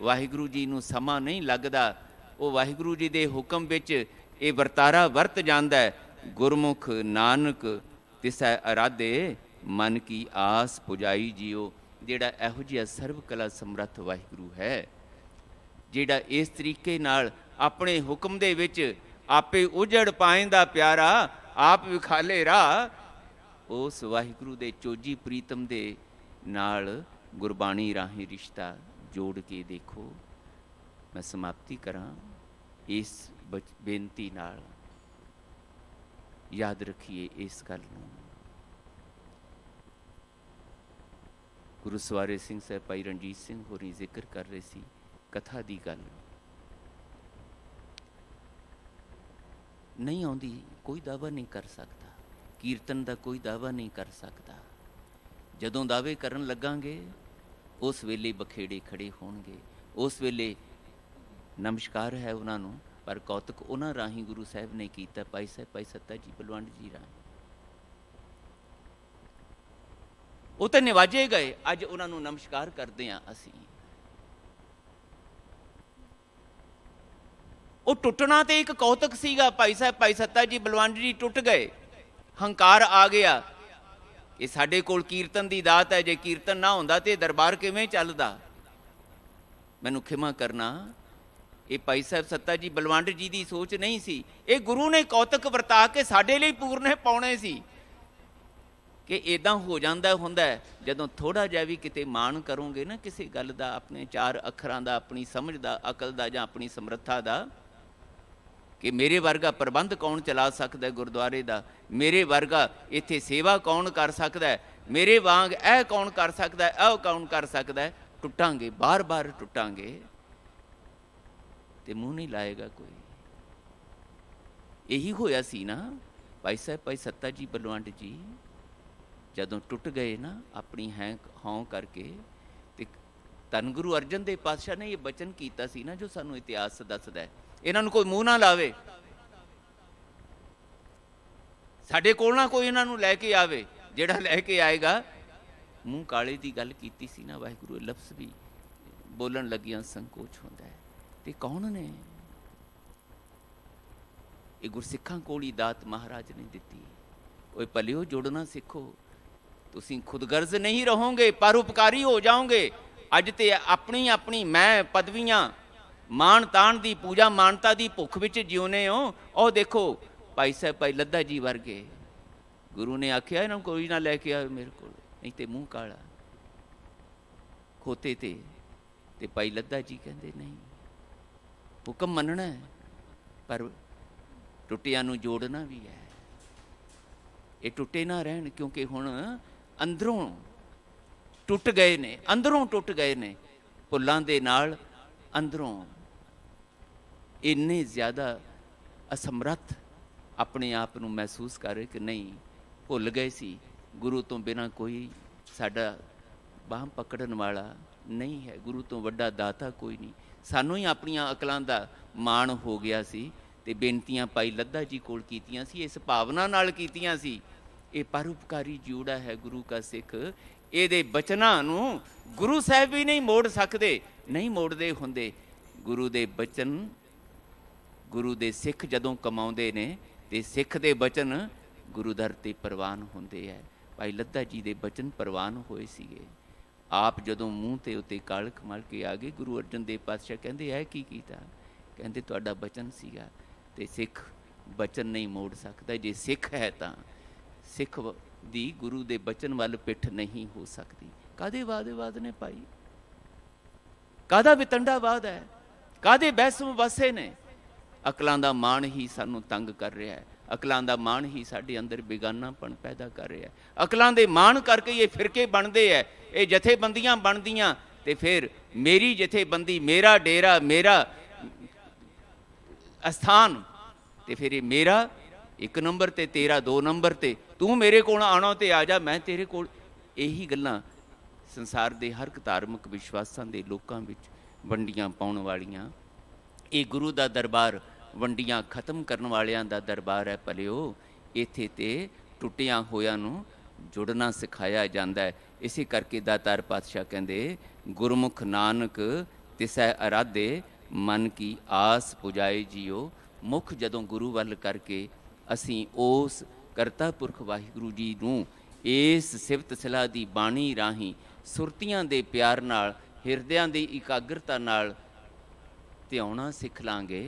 ਵਾਹਿਗੁਰੂ ਜੀ ਨੂੰ ਸਮਾਂ ਨਹੀਂ ਲੱਗਦਾ। ਉਹ ਵਾਹਿਗੁਰੂ ਜੀ ਦੇ ਹੁਕਮ ਵਿੱਚ ਇਹ ਵਰਤਾਰਾ ਵਰਤ ਜਾਂਦਾ ਹੈ। ਗੁਰਮੁਖ ਨਾਨਕ ਤਿਸੈ ਅਰਾਧੇ, ਮਨ ਕੀ ਆਸ ਪੁਜਾਈ ਜੀਓ। ਜਿਹੜਾ ਇਹੋ ਜਿਹਾ ਸਰਬ ਕਲਾ ਸਮਰੱਥ ਵਾਹਿਗੁਰੂ ਹੈ, ਜਿਹੜਾ ਇਸ ਤਰੀਕੇ ਨਾਲ ਆਪਣੇ ਹੁਕਮ ਦੇ ਵਿੱਚ ਆਪੇ ਉਜੜ ਪਾਏਂਦਾ ਪਿਆਰਾ, ਆਪ ਵਿਖਾਲੇ ਰਾਹ, ਉਸ ਵਾਹਿਗੁਰੂ ਦੇ ਚੋਜੀ ਪ੍ਰੀਤਮ ਦੇ ਨਾਲ ਗੁਰਬਾਣੀ ਰਾਹੀਂ ਰਿਸ਼ਤਾ ਜੋੜ ਕੇ ਦੇਖੋ। ਮੈਂ ਸਮਾਪਤੀ ਕਰਾਂ ਇਸ ਬੇਨਤੀ ਨਾਲ। ਯਾਦ ਰੱਖੀਏ ਇਸ ਗੱਲ ਨੂੰ। ਗੁਰੂ ਸਵਾਰੇ ਸਿੰਘ ਸਾਹਿਬ, ਭਾਈ ਰਣਜੀਤ ਸਿੰਘ ਹੋਰੀ ਜ਼ਿਕਰ ਕਰ ਰਹੇ ਸੀ ਕਥਾ ਦੀ ਗੱਲ। ਨਹੀਂ ਆਉਂਦੀ, ਕੋਈ ਦਾਅਵਾ ਨਹੀਂ ਕਰ ਸਕਦਾ, ਕੀਰਤਨ ਦਾ ਕੋਈ ਦਾਅਵਾ ਨਹੀਂ ਕਰ ਸਕਦਾ। ਜਦੋਂ ਦਾਅਵੇ ਕਰਨ ਲੱਗਾਂਗੇ ਉਸ ਵੇਲੇ ਬਖੇੜੇ ਖੜੇ ਹੋਣਗੇ, ਉਸ ਵੇਲੇ ਨਮਸਕਾਰ ਹੈ ਉਹਨਾਂ ਨੂੰ, ਪਰ ਕੌਤਕ ਉਹਨਾਂ ਰਾਹੀਂ ਗੁਰੂ ਸਾਹਿਬ ਨੇ ਕੀਤਾ, ਭਾਈ ਸਾਹਿਬ, ਭਾਈ ਸੱਤਾ ਜੀ ਬਲਵੰਡ ਜੀ ਰਾਹੀਂ। ਉਹ ਤਾਂ ਨਿਵਾਜੇ ਗਏ, ਅੱਜ ਉਹਨਾਂ ਨੂੰ ਨਮਸਕਾਰ ਕਰਦੇ ਹਾਂ ਅਸੀਂ। ਉਹ ਟੁੱਟਣਾ ਤੇ ਇੱਕ ਕੌਤਕ ਸੀਗਾ, ਭਾਈ ਸਾਹਿਬ, ਭਾਈ ਸੱਤਾ ਜੀ ਬਲਵੰਡ ਜੀ ਟੁੱਟ ਗਏ, ਹੰਕਾਰ ਆ ਗਿਆ। ਇਹ ਸਾਡੇ ਕੋਲ ਕੀਰਤਨ ਦੀ ਦਾਤ ਹੈ, ਜੇ ਕੀਰਤਨ ਨਾ ਹੁੰਦਾ ਤੇ ਦਰਬਾਰ ਕਿਵੇਂ ਚੱਲਦਾ। ਮੈਨੂੰ ਖਿਮਾ ਕਰਨਾ, ਇਹ ਭਾਈ ਸਾਹਿਬ ਸੱਤਾ ਜੀ ਬਲਵੰਡ ਜੀ ਦੀ ਸੋਚ ਨਹੀਂ ਸੀ। ਇਹ ਗੁਰੂ ਨੇ ਕੌਤਕ ਵਰਤਾ ਕੇ ਸਾਡੇ ਲਈ ਪੂਰਨੇ ਪਾਉਣੇ ਸੀ ਕਿ ਇਦਾਂ ਹੋ ਜਾਂਦਾ ਹੁੰਦਾ ਜਦੋਂ ਥੋੜ੍ਹਾ ਜਿਹਾ ਵੀ ਕਿਤੇ ਮਾਣ ਕਰੋਗੇ ਨਾ ਕਿਸੇ ਗੱਲ ਦਾ, ਆਪਣੇ ਚਾਰ ਅੱਖਰਾਂ ਦਾ, ਆਪਣੀ ਸਮਝ ਦਾ, ਅਕਲ ਦਾ ਜਾਂ ਆਪਣੀ ਸਮਰੱਥਾ ਦਾ, कि मेरे वर्गा प्रबंध कौन चला सकता है गुरुद्वारे का, मेरे वर्गा इत्थे सेवा कौन कर सकता है, मेरे वांग यह कौन कर सकता है, यह कौन कर सकता है। टुटांगे, बार बार टुटांगे तो मुँह नहीं लाएगा कोई। यही होया सी ना भाई साहब, भाई सत्ता जी बलवंड जी जदों टुट गए ना अपनी हौं करके, तो धन गुरु अर्जन देव पातशाह ने ये बचन किया सी ना, जो सानू इतिहास दसदा है। इन्हों कोई मूँह ना लावे, साडे कोल ना कोई इन्हों लैके आवे, जिहड़ा लैके आएगा मूँह काले की गल की सी ना, वाहिगुरू लफ्ज़ भी बोलन लगिया संकोच होंदा है। ते कौन ने ये गुरसिखां कोल ही दात महाराज ने दिती। ओए भलिओ जुड़ना सिखो, तुसीं खुदगर्ज नहीं रहोगे, परोपकारी हो जाओगे। अज ते अपनी अपनी मैं पदवियां मान तान की पूजा मानता की भुख विच जिउने हो। और देखो भाई साहब भाई लद्दा जी वर्गे गुरु ने आख्या इन्हों कोई ना लैके आए मेरे को, नहीं तो मूँह काला खोते ते भाई लद्दा जी कहते नहीं, हुक्म मनना है पर टुटिया नूं जोड़ना भी है। ये टुटे ना रहन, क्योंकि हुण अंदरों टुट गए ने, अंदरों टुट गए ने भुल्लां दे नाल, अंदरों इन्ने ज़्यादा असमर्थ अपने आप नूं महसूस कर रहे कि नहीं भुल गए सी, गुरु तो बिना कोई साडा बाह पकड़न वाला नहीं है, गुरु तो वड्डा दाता कोई नहीं। सानू ही अपनियां अकलां दा माण हो गया सी ते बेनतियां भाई लद्दा जी कोल कीतियां सी, इस भावना नाल कीतियां सी। ये परोपकारी जोड़ा है गुरु का सिख, ये बचनां नूं गुरु साहब भी नहीं मोड़ सकते, नहीं मोड़ते हुंदे। गुरु दे बचन, गुरु दे सिख जदों कमाउंदे ने ते सिख दे बचन गुरु दर ते प्रवान होंदे है। भाई लद्दा जी दे बचन प्रवान होए सीगे। आप जदों मूँह ते उत्ते कालख मल के आ गए, गुरु अर्जन देव पातशाह कहंदे है की कीता, कहंदे तुहाडा बचन सीगा ते सिख बचन नहीं मोड़ सकता। जे सिख है तां सिख दी गुरु दे बचन वाल पिठ नहीं हो सकती। कादे वाद ने पाई, कादा वितंडावाद है, कादे बहसम वसे ने। अकलां दा मान ही सानू तंग कर रहा है, अकलां दा मान ही साडे अंदर बेगानापन पैदा कर रहा है। अकलां दे मान करके ये फिरके बनते है, ये जथेबंदियां बनदियां ते फिर मेरी जथेबंदी, मेरा डेरा, मेरा अस्थान, ते फिर ये मेरा एक नंबर ते तेरा दो नंबर ते, तू मेरे कोल आना ते आ जा, मैं तेरे कोल। यही गल्लां संसार दे हर धार्मिक विश्वासां दे लोकां विच वंडियां पाउण वालियां। ये गुरु दा दरबार वंडियां खत्म करन वालियां दा दरबार है। भलिओ इत्थे ते टुटियां होयां नूं जुड़ना सिखाया जाता है। इसे करके दातार पातशाह कहते गुरमुख नानक तिसै अराधे मन की आस पुजाए जियो। मुख जदों गुरु वल करके असी उस करता पुरख वाहिगुरू जी नूं इस सिफत सलाह दी बाणी राही सुरतियां दे प्यार नाल हिरदियां दी इकाग्रता नाल ध्याउणा सिख लांगे,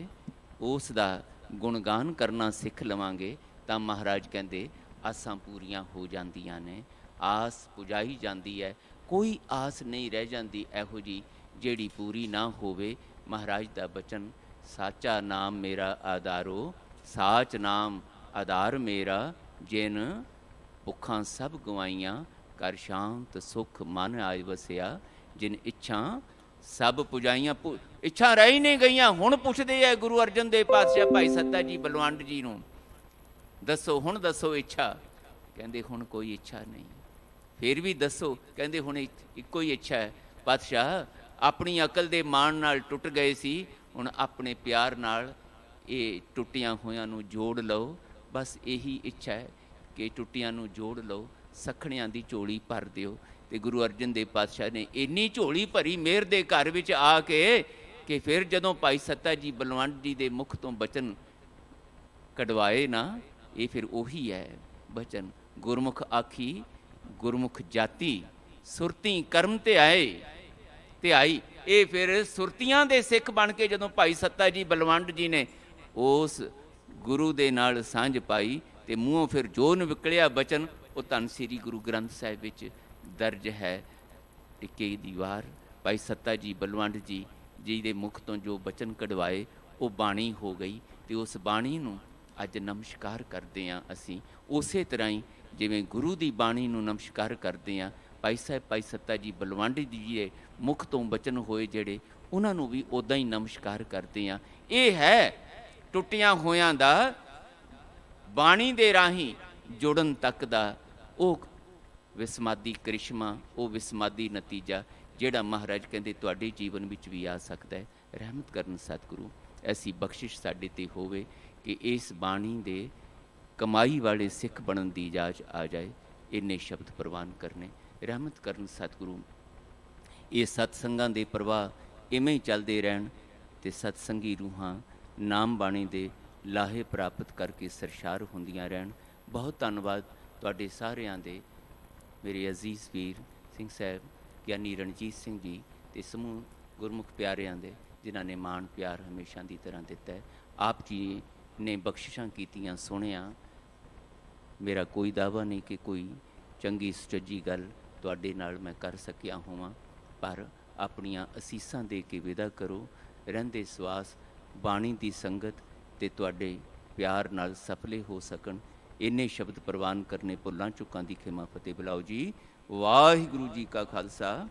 उस दा गुणगान करना सिख लवांगे, तां महाराज कहते आसां पूरियां हो जांदियां ने, आस पुजाई जाती है। कोई आस नहीं रह जाती इहो जी जिहड़ी पूरी ना होवे। महाराज दा बचन साचा नाम मेरा आधारो, साच नाम आधार मेरा, जिन भुखां सब गवाइयां कर शांत सुख मन आय वसिया। जिन इच्छा सब पुजाइयां, इच्छा रही नहीं गईयां। हुण पुछदे है गुरु अर्जन देव पातशाह भाई सत्ता जी बलवंड जी नूं, दसो हुण दसो इच्छा। कहंदे हुण कोई इच्छा नहीं। फिर भी दसो, कहंदे हुण इक्को ही इच्छा है पातशाह, अपनी अकल दे मान नाल टुट गए सी, हुण अपने प्यार नाल ये टुटियां होयां नूं जोड़ लो। बस यही इच्छा है कि टुटियां नूं जोड़ लो, सखणियां दी झोली भर दिओ। ते गुरु अर्जन देव पातशाह ने इन्नी झोली भरी मेहर दे घर विच आके कि फिर जदों भाई सत्ता जी बलवंड जी दे मुख तो बचन कढवाए ना, ये फिर उही है बचन गुरमुख आखी गुरमुख जाति, सुरती कर्म ते आए ते आई। ये फिर सुरतियां दे सिख बन के जदों भाई सत्ता जी बलवंड जी ने उस गुरु दे नाल सांझ पाई ते मूँहों फिर जो निकलिया बचन वो धन श्री गुरु ग्रंथ साहिब विच दर्ज है। टिके दीवार भाई सत्ता जी बलवंड जी जी दे मुख तो जो बचन कढवाए वो बाणी हो गई। ਤੇ ਉਸ ਬਾਣੀ ਨੂੰ ਅੱਜ ਨਮਸਕਾਰ ਕਰਦੇ ਹਾਂ। ਅਸੀਂ ਉਸੇ ਤਰ੍ਹਾਂ ਹੀ ਜਿਵੇਂ ਗੁਰੂ ਦੀ ਬਾਣੀ ਨੂੰ ਨਮਸਕਾਰ ਕਰਦੇ ਹਾਂ, ਭਾਈ ਸਾਹਿਬ ਭਾਈ ਸੱਤਾ ਜੀ ਬਲਵੰਡ ਜੀ ਦੇ ਮੁਖ ਤੋਂ ਬਚਨ ਹੋਏ ਜਿਹੜੇ, ਉਹਨਾਂ ਨੂੰ ਵੀ ਉੱਦਾਂ ਹੀ ਨਮਸਕਾਰ ਕਰਦੇ ਹਾਂ। ਇਹ ਹੈ ਟੁੱਟਿਆਂ ਹੋਇਆਂ ਦਾ ਬਾਣੀ ਦੇ ਰਾਹੀਂ ਜੁੜਨ ਤੱਕ ਦਾ ਉਹ ਵਿਸਮਾਦੀ ਕ੍ਰਿਸ਼ਮਾ, ਉਹ ਵਿਸਮਾਦੀ ਨਤੀਜਾ ਜਿਹੜਾ ਮਹਾਰਾਜ ਕਹਿੰਦੇ ਤੁਹਾਡੇ ਜੀਵਨ ਵਿੱਚ ਵੀ ਆ ਸਕਦਾ ਹੈ। ਰਹਿਮਤ ਕਰਨ ਸਤਿਗੁਰੂ, ਐਸੀ ਬਖਸ਼ਿਸ਼ ਸਾਡੇ 'ਤੇ ਹੋਵੇ ਕਿ ਇਸ ਬਾਣੀ ਦੇ ਕਮਾਈ ਵਾਲੇ ਸਿੱਖ ਬਣਨ ਦੀ ਇਜਾਜ਼ਤ ਆ ਜਾਏ। ਇੰਨੇ ਸ਼ਬਦ ਪ੍ਰਵਾਨ ਕਰਨੇ। ਰਹਿਮਤ ਕਰਨ ਸਤਿਗੁਰੂ, ਇਹ ਸਤਸੰਗਾਂ ਦੇ ਪ੍ਰਵਾਹ ਇਵੇਂ ਹੀ ਚੱਲਦੇ ਰਹਿਣ ਅਤੇ ਸਤਸੰਗੀ ਰੂਹਾਂ ਨਾਮ ਬਾਣੀ ਦੇ ਲਾਹੇ ਪ੍ਰਾਪਤ ਕਰਕੇ ਸਰਸ਼ਾਰ ਹੁੰਦੀਆਂ ਰਹਿਣ। ਬਹੁਤ ਧੰਨਵਾਦ ਤੁਹਾਡੇ ਸਾਰਿਆਂ ਦੇ, ਮੇਰੇ ਅਜ਼ੀਜ਼ ਵੀਰ ਸਿੰਘ ਸਾਹਿਬ, ਗਿਆਨੀ ਰਣਜੀਤ ਸਿੰਘ ਜੀ ਅਤੇ ਸਮੂਹ ਗੁਰਮੁਖ ਪਿਆਰਿਆਂ ਦੇ, ਜਿਨ੍ਹਾਂ ਨੇ ਮਾਣ ਪਿਆਰ ਹਮੇਸ਼ਾ ਦੀ ਤਰ੍ਹਾਂ ਦਿੱਤਾ ਹੈ। ਆਪ ਜੀ ਨੇ ਬਖਸ਼ਿਸ਼ਾਂ ਕੀਤੀਆਂ, ਸੁਣਿਆ। ਮੇਰਾ ਕੋਈ ਦਾਅਵਾ ਨਹੀਂ ਕਿ ਕੋਈ ਚੰਗੀ ਸੁਚੱਜੀ ਗੱਲ ਤੁਹਾਡੇ ਨਾਲ ਮੈਂ ਕਰ ਸਕਿਆ ਹੋਵਾਂ, ਪਰ ਆਪਣੀਆਂ ਅਸੀਸਾਂ ਦੇ ਕੇ ਵਿਦਾ ਕਰੋ। ਰਹਿੰਦੇ ਸਵਾਸ ਬਾਣੀ ਦੀ ਸੰਗਤ ਅਤੇ ਤੁਹਾਡੇ ਪਿਆਰ ਨਾਲ ਸਫਲੇ ਹੋ ਸਕਣ। ਇੰਨੇ ਸ਼ਬਦ ਪ੍ਰਵਾਨ ਕਰਨੇ। ਭੁੱਲਾਂ ਚੁੱਕਾਂ ਦੀ ਖਿਮਾ ਫਤਿਹ ਬੁਲਾਓ ਜੀ। ਵਾਹਿਗੁਰੂ ਜੀ ਕਾ ਖਾਲਸਾ,